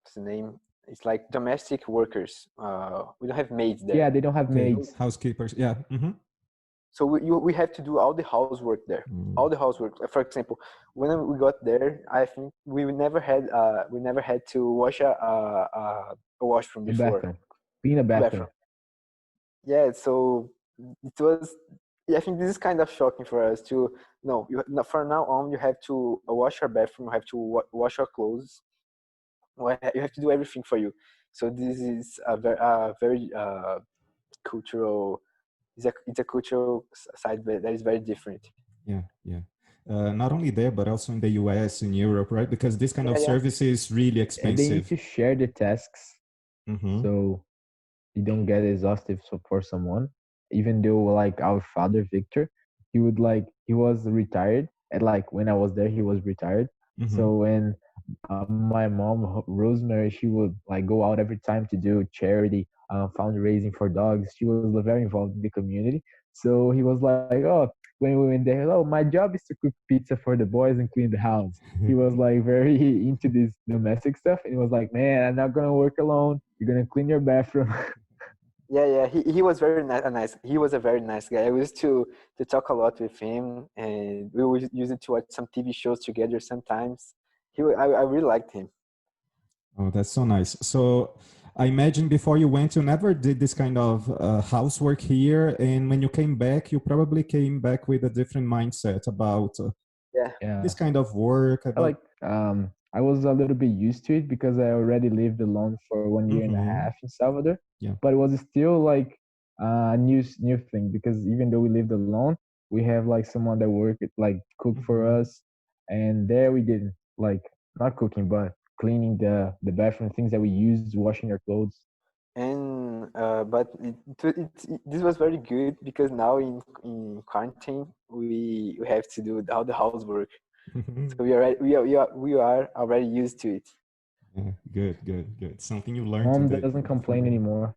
what's the name? It's like domestic workers. We don't have maids there. Yeah, they don't have okay, maids. housekeepers. Yeah. Mm-hmm. So we have to do all the housework there. All the housework. For example, when we got there, I think we never had to wash a washroom A before. bathroom. Be in a A bathroom. bathroom. Yeah, so it was. Yeah, I think this is kind of shocking for us to. No, for now on, you have to wash your bathroom. You have to wash your clothes. You have to do everything for you. So this is a very cultural. It's a cultural side that is very different. Yeah, yeah. Not only there, but also in the US, in Europe, right? Because this kind of Yeah. service is really And they need expensive. to share the tasks Mm-hmm. so you don't get exhaustive for someone. Even though like our father Victor, he was retired, and like when I was there, he was retired. Mm-hmm. So when my mom Rosemary, she would like go out every time to do charity, fundraising for dogs. She was very involved in the community. So he was like, oh, when we went there, oh, my job is to cook pizza for the boys and clean the house. He was like very into this domestic stuff, and he was like, man, I'm not gonna work alone. You're gonna clean your bathroom. Yeah. He was very nice. He was a very nice guy. I used to talk a lot with him, and we would use it to watch some TV shows together sometimes. I really liked him. Oh, that's so nice. So I imagine before you went, you never did this kind of housework here. And when you came back, you probably came back with a different mindset about Yeah. this Yeah. kind of work. I About like I was a little bit used to it because I already lived alone for 1 year and a mm-hmm. half in Salvador. Yeah. But it was still like a new thing because even though we lived alone, we have like someone that worked like cook for Mm-hmm. us, and there we did like not cooking but cleaning the bathroom, things that we used, washing our clothes. And but this was very good because now in quarantine we have to do all the housework. So we are already used to it. Yeah, good, good, good. Something you learned Mom today doesn't from complain me. anymore.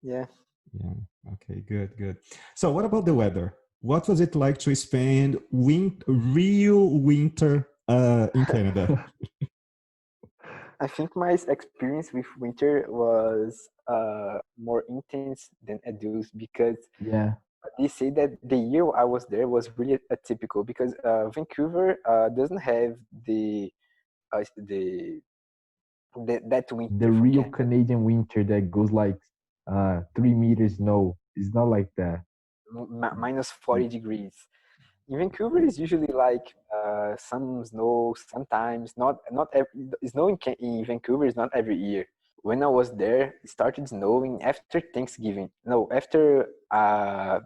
Yeah. Yeah. Okay. Good. Good. So, what about the weather? What was it like to spend real winter in Canada? I think my experience with winter was more intense than Edu's because Yeah, they say that the year I was there was really atypical because Vancouver doesn't have the that the winter from real Canada. Canadian winter that goes like 3 meters snow. It's not like that. Minus 40 degrees. In Vancouver, it's usually like some snow sometimes. Not every, snow in Vancouver is not every year. When I was there, it started snowing after Thanksgiving. No, after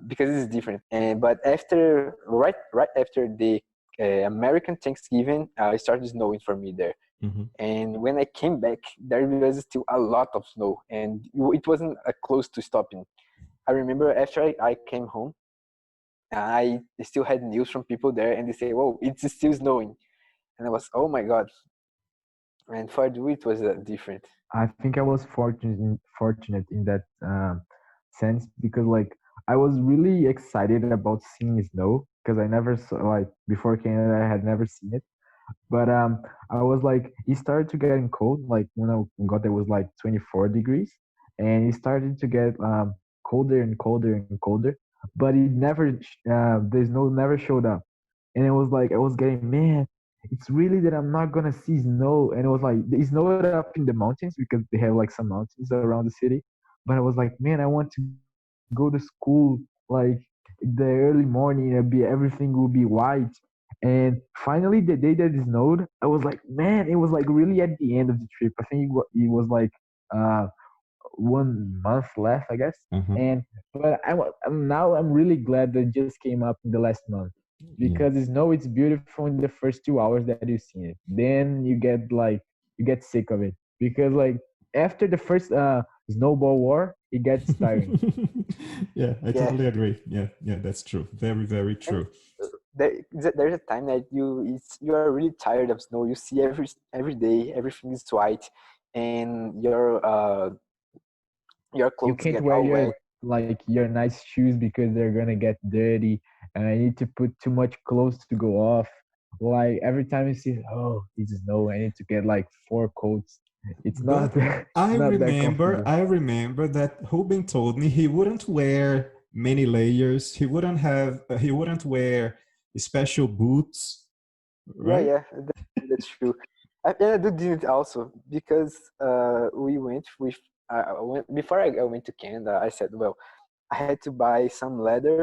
because it's different. But after right after the American Thanksgiving, it started snowing for me there. Mm-hmm. And when I came back, there was still a lot of snow, and it wasn't close to stopping. I remember after I came home, I still had news from people there, and they say, "Whoa, it's still snowing," and I was, "Oh my god!" And for you, it was different. I think I was fortunate in that sense because like I was really excited about seeing snow because I never saw like before Canada I had never seen it. But I was like it started to getting cold like when I got there was like 24 degrees, and it started to get colder and colder and colder, but it never the snow never showed up, and it was like I was getting man, it's really that I'm not gonna see snow. And it was like it snowed up in the mountains because they have like some mountains around the city. But I was like, man, I want to go to school like the early morning. It'll be everything will be white. And finally, the day that it snowed, I was like, man, it was like really at the end of the trip. I think it was like uh 1 month left, I guess. Uh-huh. And but now I'm really glad that it just came up in the last month Yeah. because it's beautiful in the first 2 hours that you see it. Then you get sick of it because like after the first snowball war, it gets tiring. Yeah, I Yeah, totally agree. Yeah, yeah, that's true. Very, very and true. there's a time that you are really tired of snow. You see every day everything is white, and your You clothes can't get wear all wet. your nice shoes because they're gonna get dirty, and I need to put too much clothes to go off. Like every time you see, oh, it's snow, I need to get like 4 coats. It's not But it's not that comfortable. I remember that Ruben told me he wouldn't wear many layers. He wouldn't wear special boots, Yeah, right? yeah, that's true. And I did it also because we went with before I went to Canada. I said, well, I had to buy some leather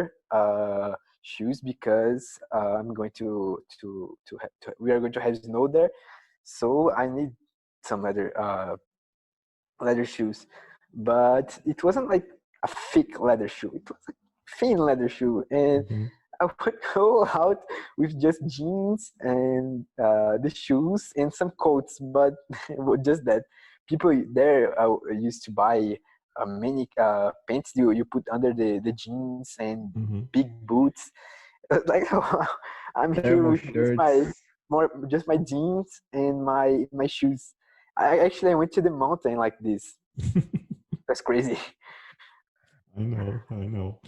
shoes because I'm going we are going to have snow there, so I need some leather shoes. But it wasn't like a thick leather shoe. It was a thin leather shoe, and Mm-hmm. I would go out with just jeans and the shoes and some coats, but just that. People there used to buy many pants you put under the jeans and Mm-hmm. big boots. Like I'm here Thermal with shirts. just my jeans and my shoes. I went to the mountain like this. That's crazy. I know, I know.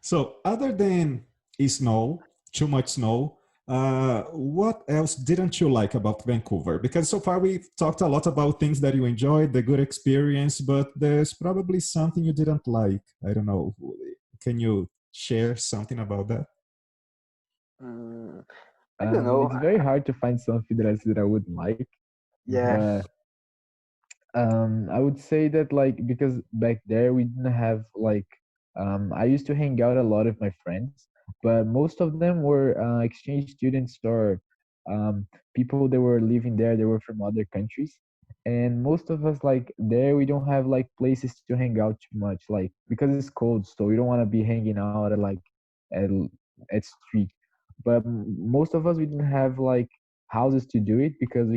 So, other than snow, too much snow, what else didn't you like about Vancouver? Because so far we've talked a lot about things that you enjoyed, the good experience, but there's probably something you didn't like. I don't know. Can you share something about that? Mm, I don't know. It's very hard to find something that I would like, Yeah. but I would say that like because back there we didn't have like I used to hang out a lot with my friends, but most of them were exchange students or people that were living there. They were from other countries, and most of us like there we don't have like places to hang out too much, like because it's cold, so we don't want to be hanging out at like at at street. But most of us we didn't have like houses to do it because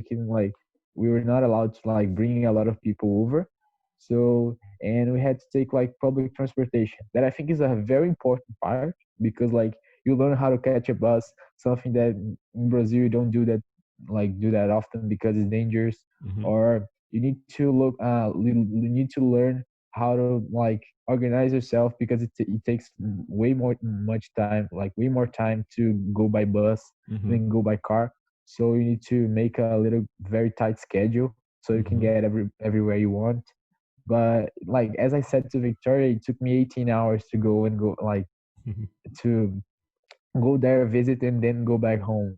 we were not allowed to like bring a lot of people over. So, and we had to take like public transportation. That I think is a very important part because like you learn how to catch a bus, something that in Brazil you don't do that often because it's dangerous. Mm-hmm. Or you need to you need to learn how to like organize yourself because it takes way more time to go by bus Mm-hmm. than go by car. So you need to make a little very tight schedule so you can Mm-hmm. get everywhere you want. But like as I said to Victoria, it took me 18 hours to go like to go there, visit, and then go back home.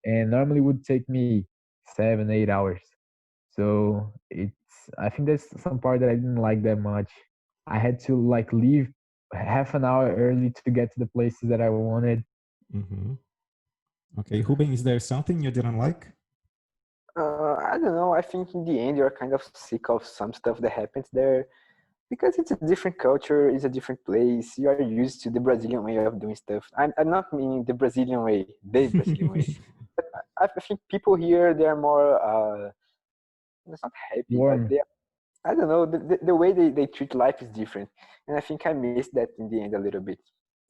And normally would take me 7, 8 hours. So I think that's some part that I didn't like that much. I had to like leave half an hour early to get to the places that I wanted. Mm-hmm. Okay, Ruben, is there something you didn't like? I don't know. I think in the end you're kind of sick of some stuff that happens there because it's a different culture, it's a different place. You are used to the Brazilian way of doing stuff. I'm not meaning the Brazilian way, the Brazilian way. But I think people here they are more it's not happy, but Warm. they I don't know the way they treat life is different, and I think I missed that in the end a little bit.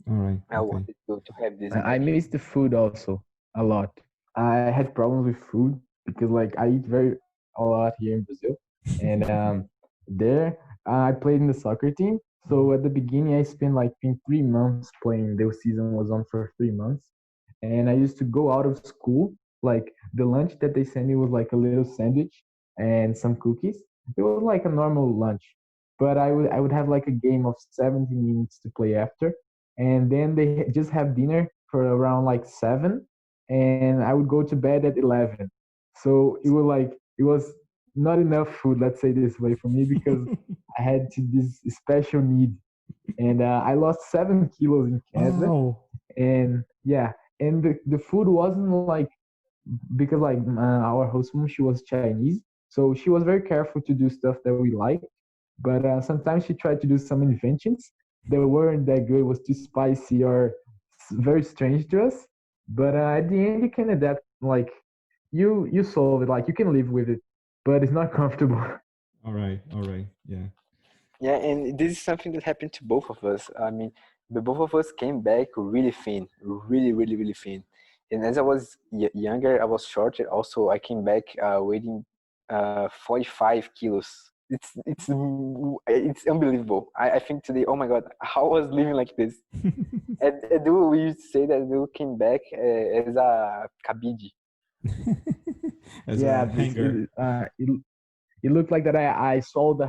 All right, I okay. wanted to have this I back. miss the food also a lot. I had problems with food because like I eat very a lot here in Brazil, and there I played in the soccer team. So at the beginning, I spent like in 3 months playing. The season was on for 3 months, and I used to go out of school. Like the lunch that they sent me was like a little sandwich and some cookies. It was like a normal lunch, but I would have like a game of 70 minutes to play after, and then they just have dinner for around like 7, and I would go to bed at 11. So it was not enough food, let's say this way, for me because I had this special need, and I lost 7 kilos in Canada, Oh, and yeah, and the food wasn't like because like our host mom, she was Chinese, so she was very careful to do stuff that we like, but sometimes she tried to do some inventions that weren't that good, was too spicy or very strange to us. But at the end, you can adapt. Like you solve it. Like you can live with it, but it's not comfortable. all right, yeah. Yeah, and this is something that happened to both of us. I mean, the both of us came back really thin, really thin. And as I was younger, I was shorter. Also, I came back weighing 45 kilos. It's unbelievable. I think today, oh my God, how I was living like this. And Edu, we used to say that Edu came back as a cabide. As Yeah, a hanger. it looked like that. I saw the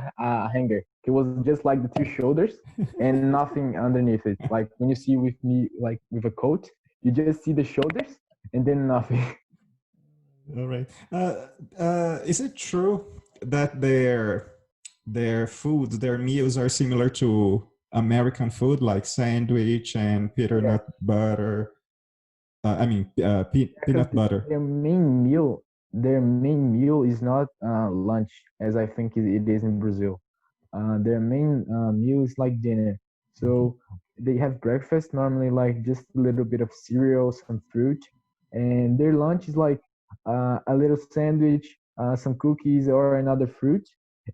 hanger. It was just like the two shoulders and nothing underneath it. Like when you see with me, like with a coat, you just see the shoulders and then nothing. All right. Is it true that their foods, their meals are similar to American food, like sandwich and Yeah, peanut butter? because Peanut butter. their main meal is not lunch as I think it is in Brazil. Their main meal is like dinner. So they have breakfast normally like just a little bit of cereal, some fruit, and their lunch is like a little sandwich, some cookies or another fruit,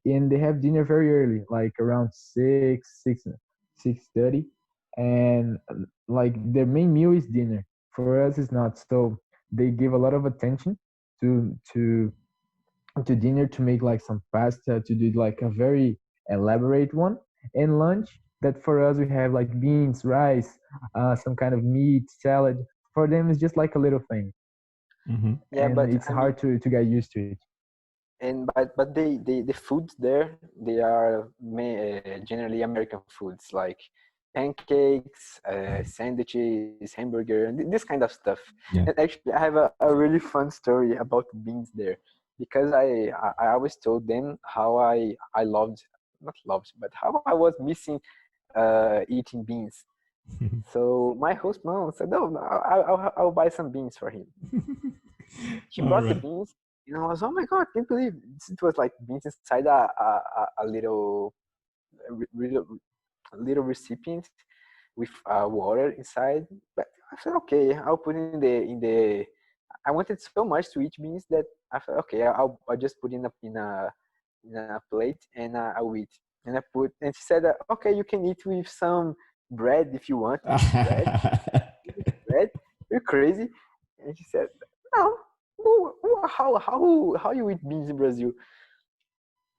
and they have dinner very early, like around 6:30, and like their main meal is dinner. For us, it's not. So they give a lot of attention to to to dinner, to make like some pasta, to do like a very elaborate one. And lunch, that for us we have like beans, rice, some kind of meat, salad. For them, it's just like a little thing, Hmm. Yeah, and but it's I mean, hard to get used to it. and but they the foods there, they are generally American foods like pancakes, sandwiches, hamburger, and this kind of stuff. Yeah. And actually, I have a really fun story about beans there, because I always told them how I loved, not loved, but how I was missing eating beans. So my host mom said, "No, I'll buy some beans for him." She All brought the right. beans, and I was, oh my god, can't believe it was like beans inside a little a little recipient with water inside. But I said, okay, I'll put it in the. I wanted so much to eat beans that I thought, okay, I'll just put in a plate, and I'll eat. And I put, and she said, okay, you can eat with some bread if you want with bread. Bread, you're crazy. And she said, no, how you eat beans in Brazil?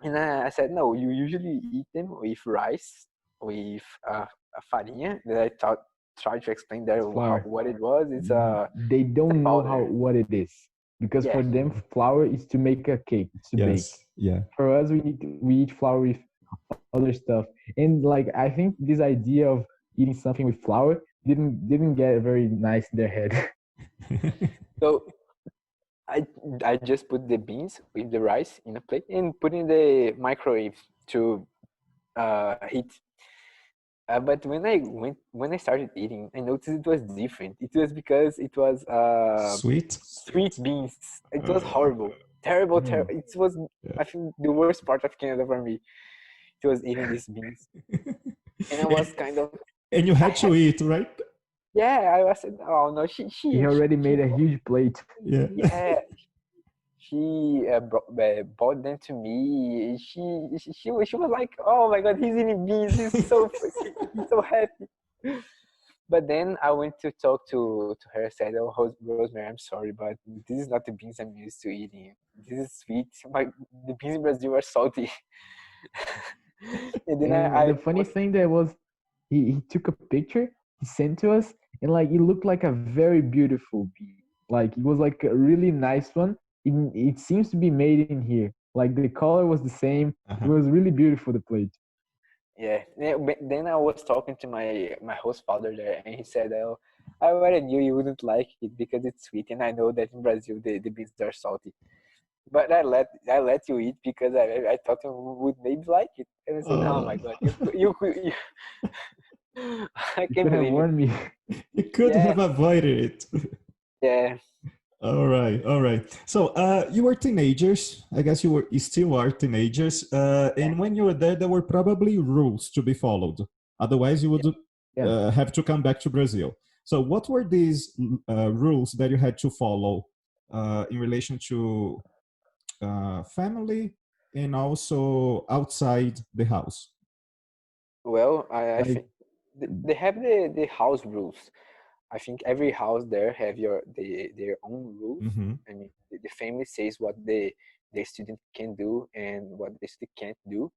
And I said, no, you usually eat them with rice, with a farinha. That I tried to explain there Flour. what it was. They It's a don't know how powder. what it is, because Yeah, for them flour is to make a cake, it's to bake. Yes. Yeah. For us, we eat flour with other stuff, and like I think this idea of eating something with flour didn't get very nice in their head. so I I just put the beans with the rice in a plate and put in the microwave to heat. But when I started eating, I noticed it was different. It was because it was Sweet. sweet beans. It was Uh, horrible, terrible, mm, terrible. It was, yeah. I think, the worst part of Canada for me. It was eating these beans, and I and, was kind of, and you I had had, to eat, right? yeah, I was, oh no, He already made a huge plate. Yeah. yeah, she brought them to me. She was like, oh my god, he's eating beans. He's so happy. But then I went to talk to her. Said, "Oh, Rosemary, I'm sorry, but this is not the beans I'm used to eating. This is sweet. The beans in Brazil are salty." And then And I the funny was, thing that was, he took a picture, he sent to us, and like it looked like a very beautiful bee. Like it was like a really nice one. It seems to be made in here. Like the color was the same. It Uh-huh. was really beautiful, the plate. yeah. But then I was talking to my host father there, and he said, "Oh, I already knew you wouldn't like it because it's sweet, and I know that in Brazil the beans are salty. But I let you eat because I thought you would maybe like it." And I said, "Oh Oh, my god, you I You can't could have believe it." warned me. you could Yeah, have avoided it. yeah, All right, all right. So, you were teenagers. I guess you still are teenagers. yeah, And when you were there were probably rules to be followed. Otherwise, you would Yeah. have to come back to Brazil. So, what were these rules that you had to follow in relation to family and also outside the house? well, I Like, think they have the house rules. I think every house there have their own rules. Mm-hmm. I mean, the family says what the student can do and what the student can't do.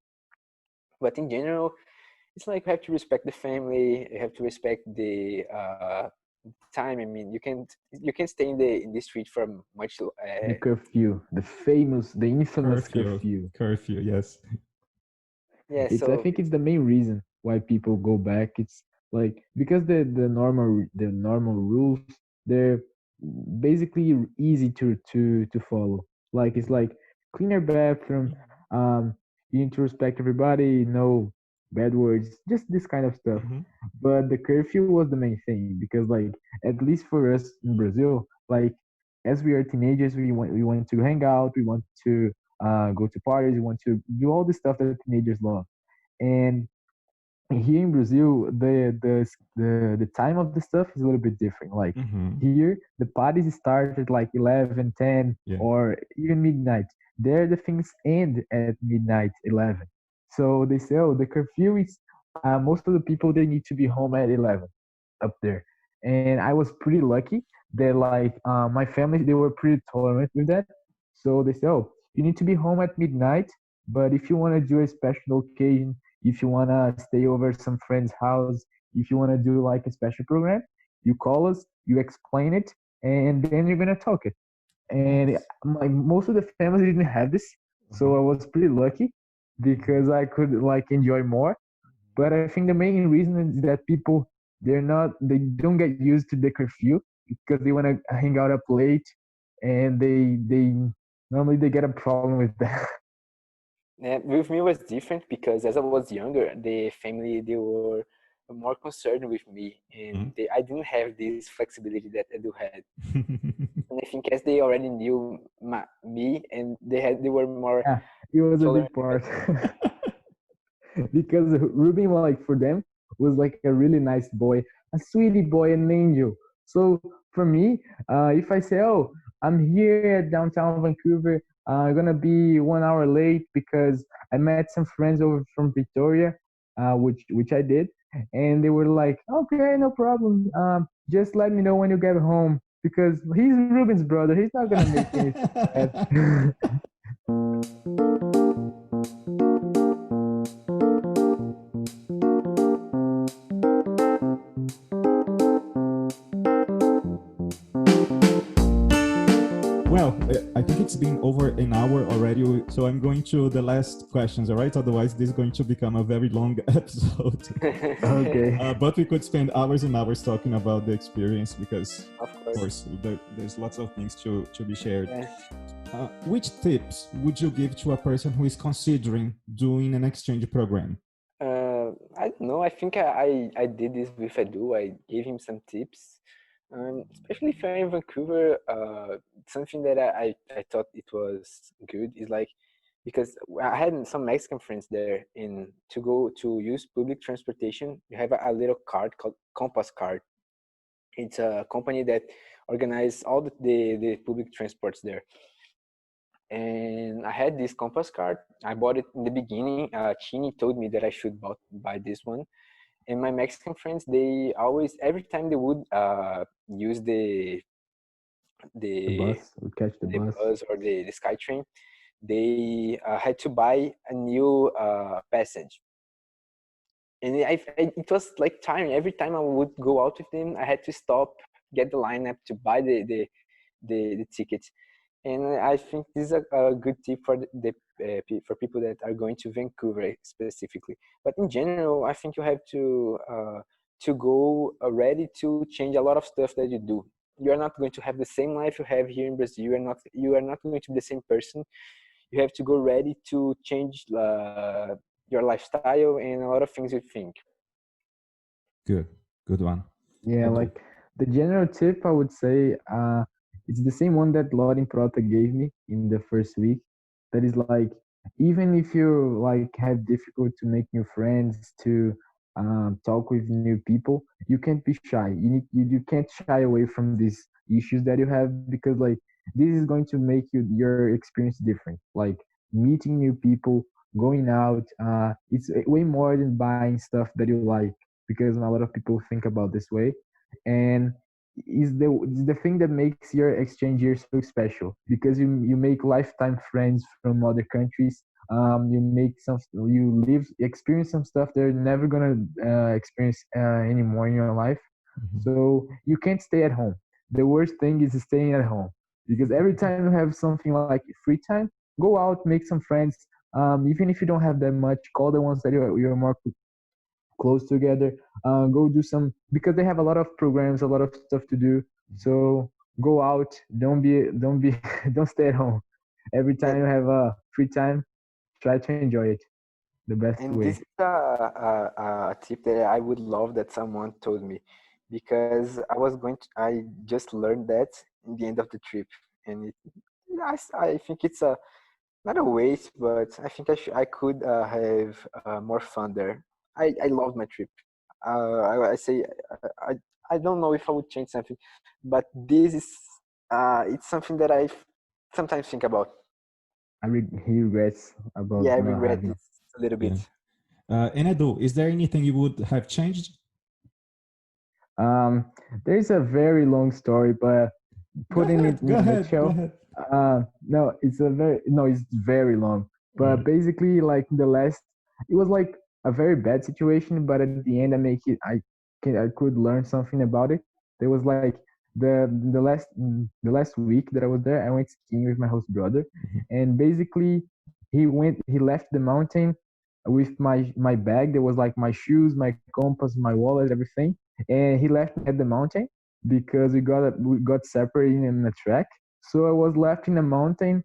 But in general, it's like you have to respect the family. You have to respect the time. I mean, you can stay in the street for much. the curfew, the infamous Curfew, curfew. curfew, yes. Yeah. I So think it's the main reason why people go back. It's like because the normal rules, they're basically easy to follow. Like it's like cleaner bathroom, um, you need to respect everybody, no bad words, just this kind of stuff. Mm-hmm. But the curfew was the main thing because like at least for us in Brazil, like as we are teenagers, we want to hang out, we want to go to parties, we want to do all the stuff that teenagers love. And here in Brazil, the time of the stuff is a little bit different. Like Mm-hmm. here, the parties start at like 11, 10, Yeah. or even midnight. There, the things end at midnight, 11. So they say, oh, the curfew is most of the people they need to be home at 11 up there, and I was pretty lucky that like my family they were pretty tolerant with that. So they said, "Oh, you need to be home at midnight, but if you want to do a special occasion, if you want to stay over some friend's house, if you want to do like a special program, you call us, you explain it, and then you're gonna talk it." And Nice. most of the families didn't have this, so Uh-huh. I was pretty lucky because I could like enjoy more. But I think the main reason is that people they don't get used to the curfew because they want to hang out up late, and they normally they get a problem with that. With me it was different because as I was younger, the family they were more concerned with me, and I didn't have this flexibility that Edu had. And I think as they already knew me, and they were more Yeah, it was a tolerant big with part because Ruben, like for them, was like a really nice boy, a sweetie boy, an angel. So for me, if I say, "Oh, I'm here at downtown Vancouver, I'm gonna be 1 hour late because I met some friends over from Victoria," which I did, and they were like, "Okay, no problem. Just let me know when you get home because he's Ruben's brother. He's not gonna make anything bad." Well, I think it's been over an hour already, so I'm going to the last questions, all right? Otherwise, this is going to become a very long episode. Okay. But we could spend hours and hours talking about the experience because, of of course. course, there's lots of things to be shared. Yeah. Which tips would you give to a person who is considering doing an exchange program? I don't know. I think I did this with Edu. I gave him some tips, especially if you're in Vancouver. Something that I thought it was good is like because I had some Mexican friends there, and to go to use public transportation, you have a little card called Compass Card. It's a company that organizes all the public transports there. And I had this Compass card. I bought it in the beginning. Chini told me that I should buy this one. And my Mexican friends, they always, every time they would use The the bus, we catch the the bus. bus or the SkyTrain, they had to buy a new passage. And it was like tiring. Every time I would go out with them, I had to stop, get the lineup to buy the tickets. And I think this is a good tip for for people that are going to Vancouver specifically. But in general, I think you have to go ready to change a lot of stuff that you do. You are not going to have the same life you have here in Brazil. You are not going to be the same person. You have to go ready to change your lifestyle and a lot of things you think. Good, good one. Yeah, Edu. like the general tip I would say, it's the same one that Lorin Prota gave me in the first week. That is like, even if you like have difficult to make new friends, to talk with new people, you can't be shy. You can't shy away from these issues that you have because like this is going to make your experience different. Like meeting new people, going out, it's way more than buying stuff that you like because a lot of people think about this way, and is the thing that makes your exchange year so special because you make lifetime friends from other countries. You make some you live experience some stuff they're never gonna experience anymore in your life. Mhm. So you can't stay at home. The worst thing is staying at home because every time you have something like free time, go out, make some friends. Even if you don't have that much, call the ones that you're more close together. Go do some because they have a lot of programs, a lot of stuff to do. So go out. Don't be don't stay at home. Every Yeah, time you have free time, try to enjoy it the best and way. this is a tip that I would love that someone told me, because I just learned that in the end of the trip, and I think it's a not a waste, but I think I could have more fun there. I loved my trip. I say I I don't know if I would change something, but this is it's something that sometimes think about. He regrets about Yeah, I not regret having. it a little Yeah. bit. And Edu, is there anything you would have changed? There's a very long story, but putting it in Go a ahead. nutshell, no, it's very long. But basically, like it was like a very bad situation. But at the end, I could learn something about it. There was like the last week that I was there, I went skiing with my host brother, and basically he left the mountain with my bag. There was like my shoes, my compass, my wallet, everything, and he left me at the mountain because we got separated in a track. So I was left in a mountain,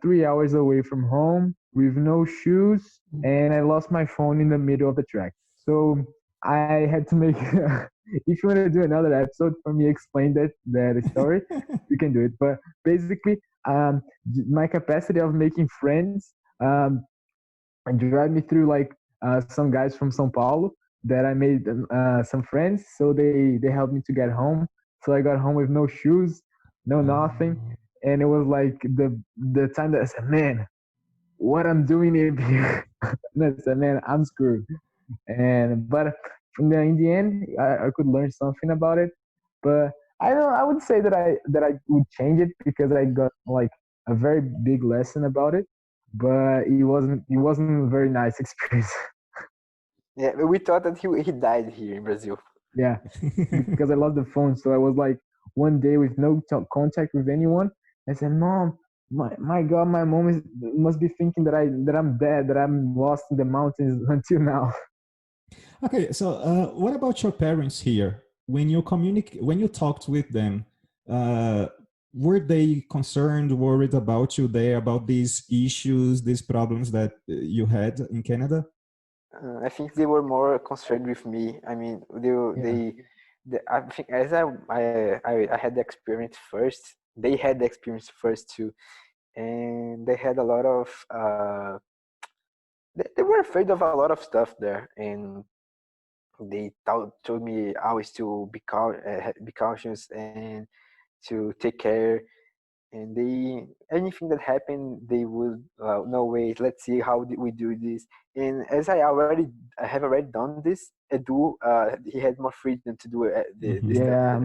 3 hours away from home with no shoes, and I lost my phone in the middle of the track. So I had to make. If you want to do another episode for me, explain that story, you can do it. But basically, my capacity of making friends and drive me through like some guys from São Paulo that I made some friends. So they helped me to get home. So I got home with no shoes, no nothing, and it was like the time that I said, man, what I'm doing here. And I said, man, I'm screwed. But in the end, I could learn something about it. But I don't. I would say that I would change it because I got like a very big lesson about it. But it wasn't a very nice experience. Yeah, we thought that he died here in Brazil. Yeah, because I lost the phone. So I was like one day with no contact with anyone. I said, "Mom, my God, my mom must be thinking that I'm dead, that I'm lost in the mountains until now." Okay, so what about your parents here? When you talked with them, were they concerned, worried about you there, about these issues, these problems that you had in Canada? I think they were more concerned with me. I mean, I think as I had the experience first, they had the experience first too, and they had a lot of they were afraid of a lot of stuff there, and they told me always to be cautious and to take care. And anything that happened, they would no wait, let's see how we do this. And as I have already done this, Edu, he had more freedom to do this stuff. Yeah,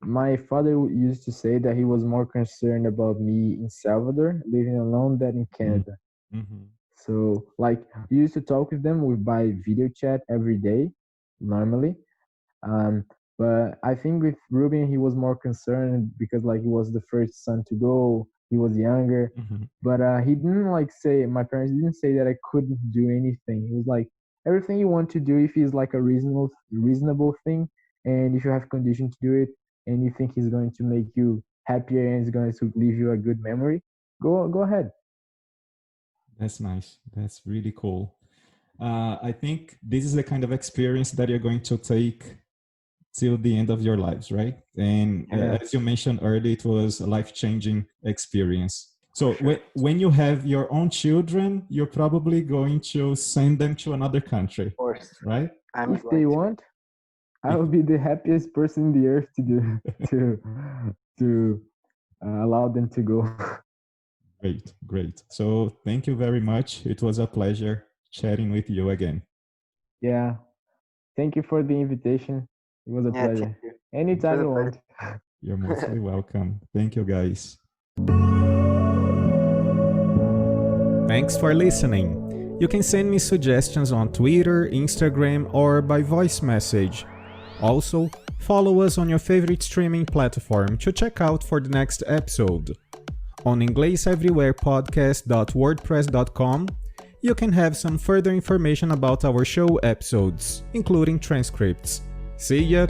my father used to say that he was more concerned about me in Salvador living alone than in Canada. Mm-hmm. So like we used to talk with them by video chat every day normally. Um, but I think with Ruben, he was more concerned because like he was the first son to go. He was younger, Mm-hmm. but he didn't like say. My parents didn't say that I couldn't do anything. He was like everything you want to do if it's like a reasonable thing, and if you have condition to do it, and you think he's going to make you happier and is going to leave you a good memory, go ahead. That's nice. That's really cool. I think this is the kind of experience that you're going to take till the end of your lives, right? And as you mentioned earlier, it was a life-changing experience. So when you have your own children, you're probably going to send them to another country, Of course, right? If they want, I will be the happiest person in the earth to allow them to go. Great. So thank you very much. It was a pleasure chatting with you again. Yeah. Thank you for the invitation. It was a pleasure. Anytime you want. You're mostly welcome. Thank you, guys. Thanks for listening. You can send me suggestions on Twitter, Instagram, or by voice message. Also, follow us on your favorite streaming platform to check out for the next episode. On ingleseverywherepodcast.wordpress.com, you can have some further information about our show episodes, including transcripts. See ya!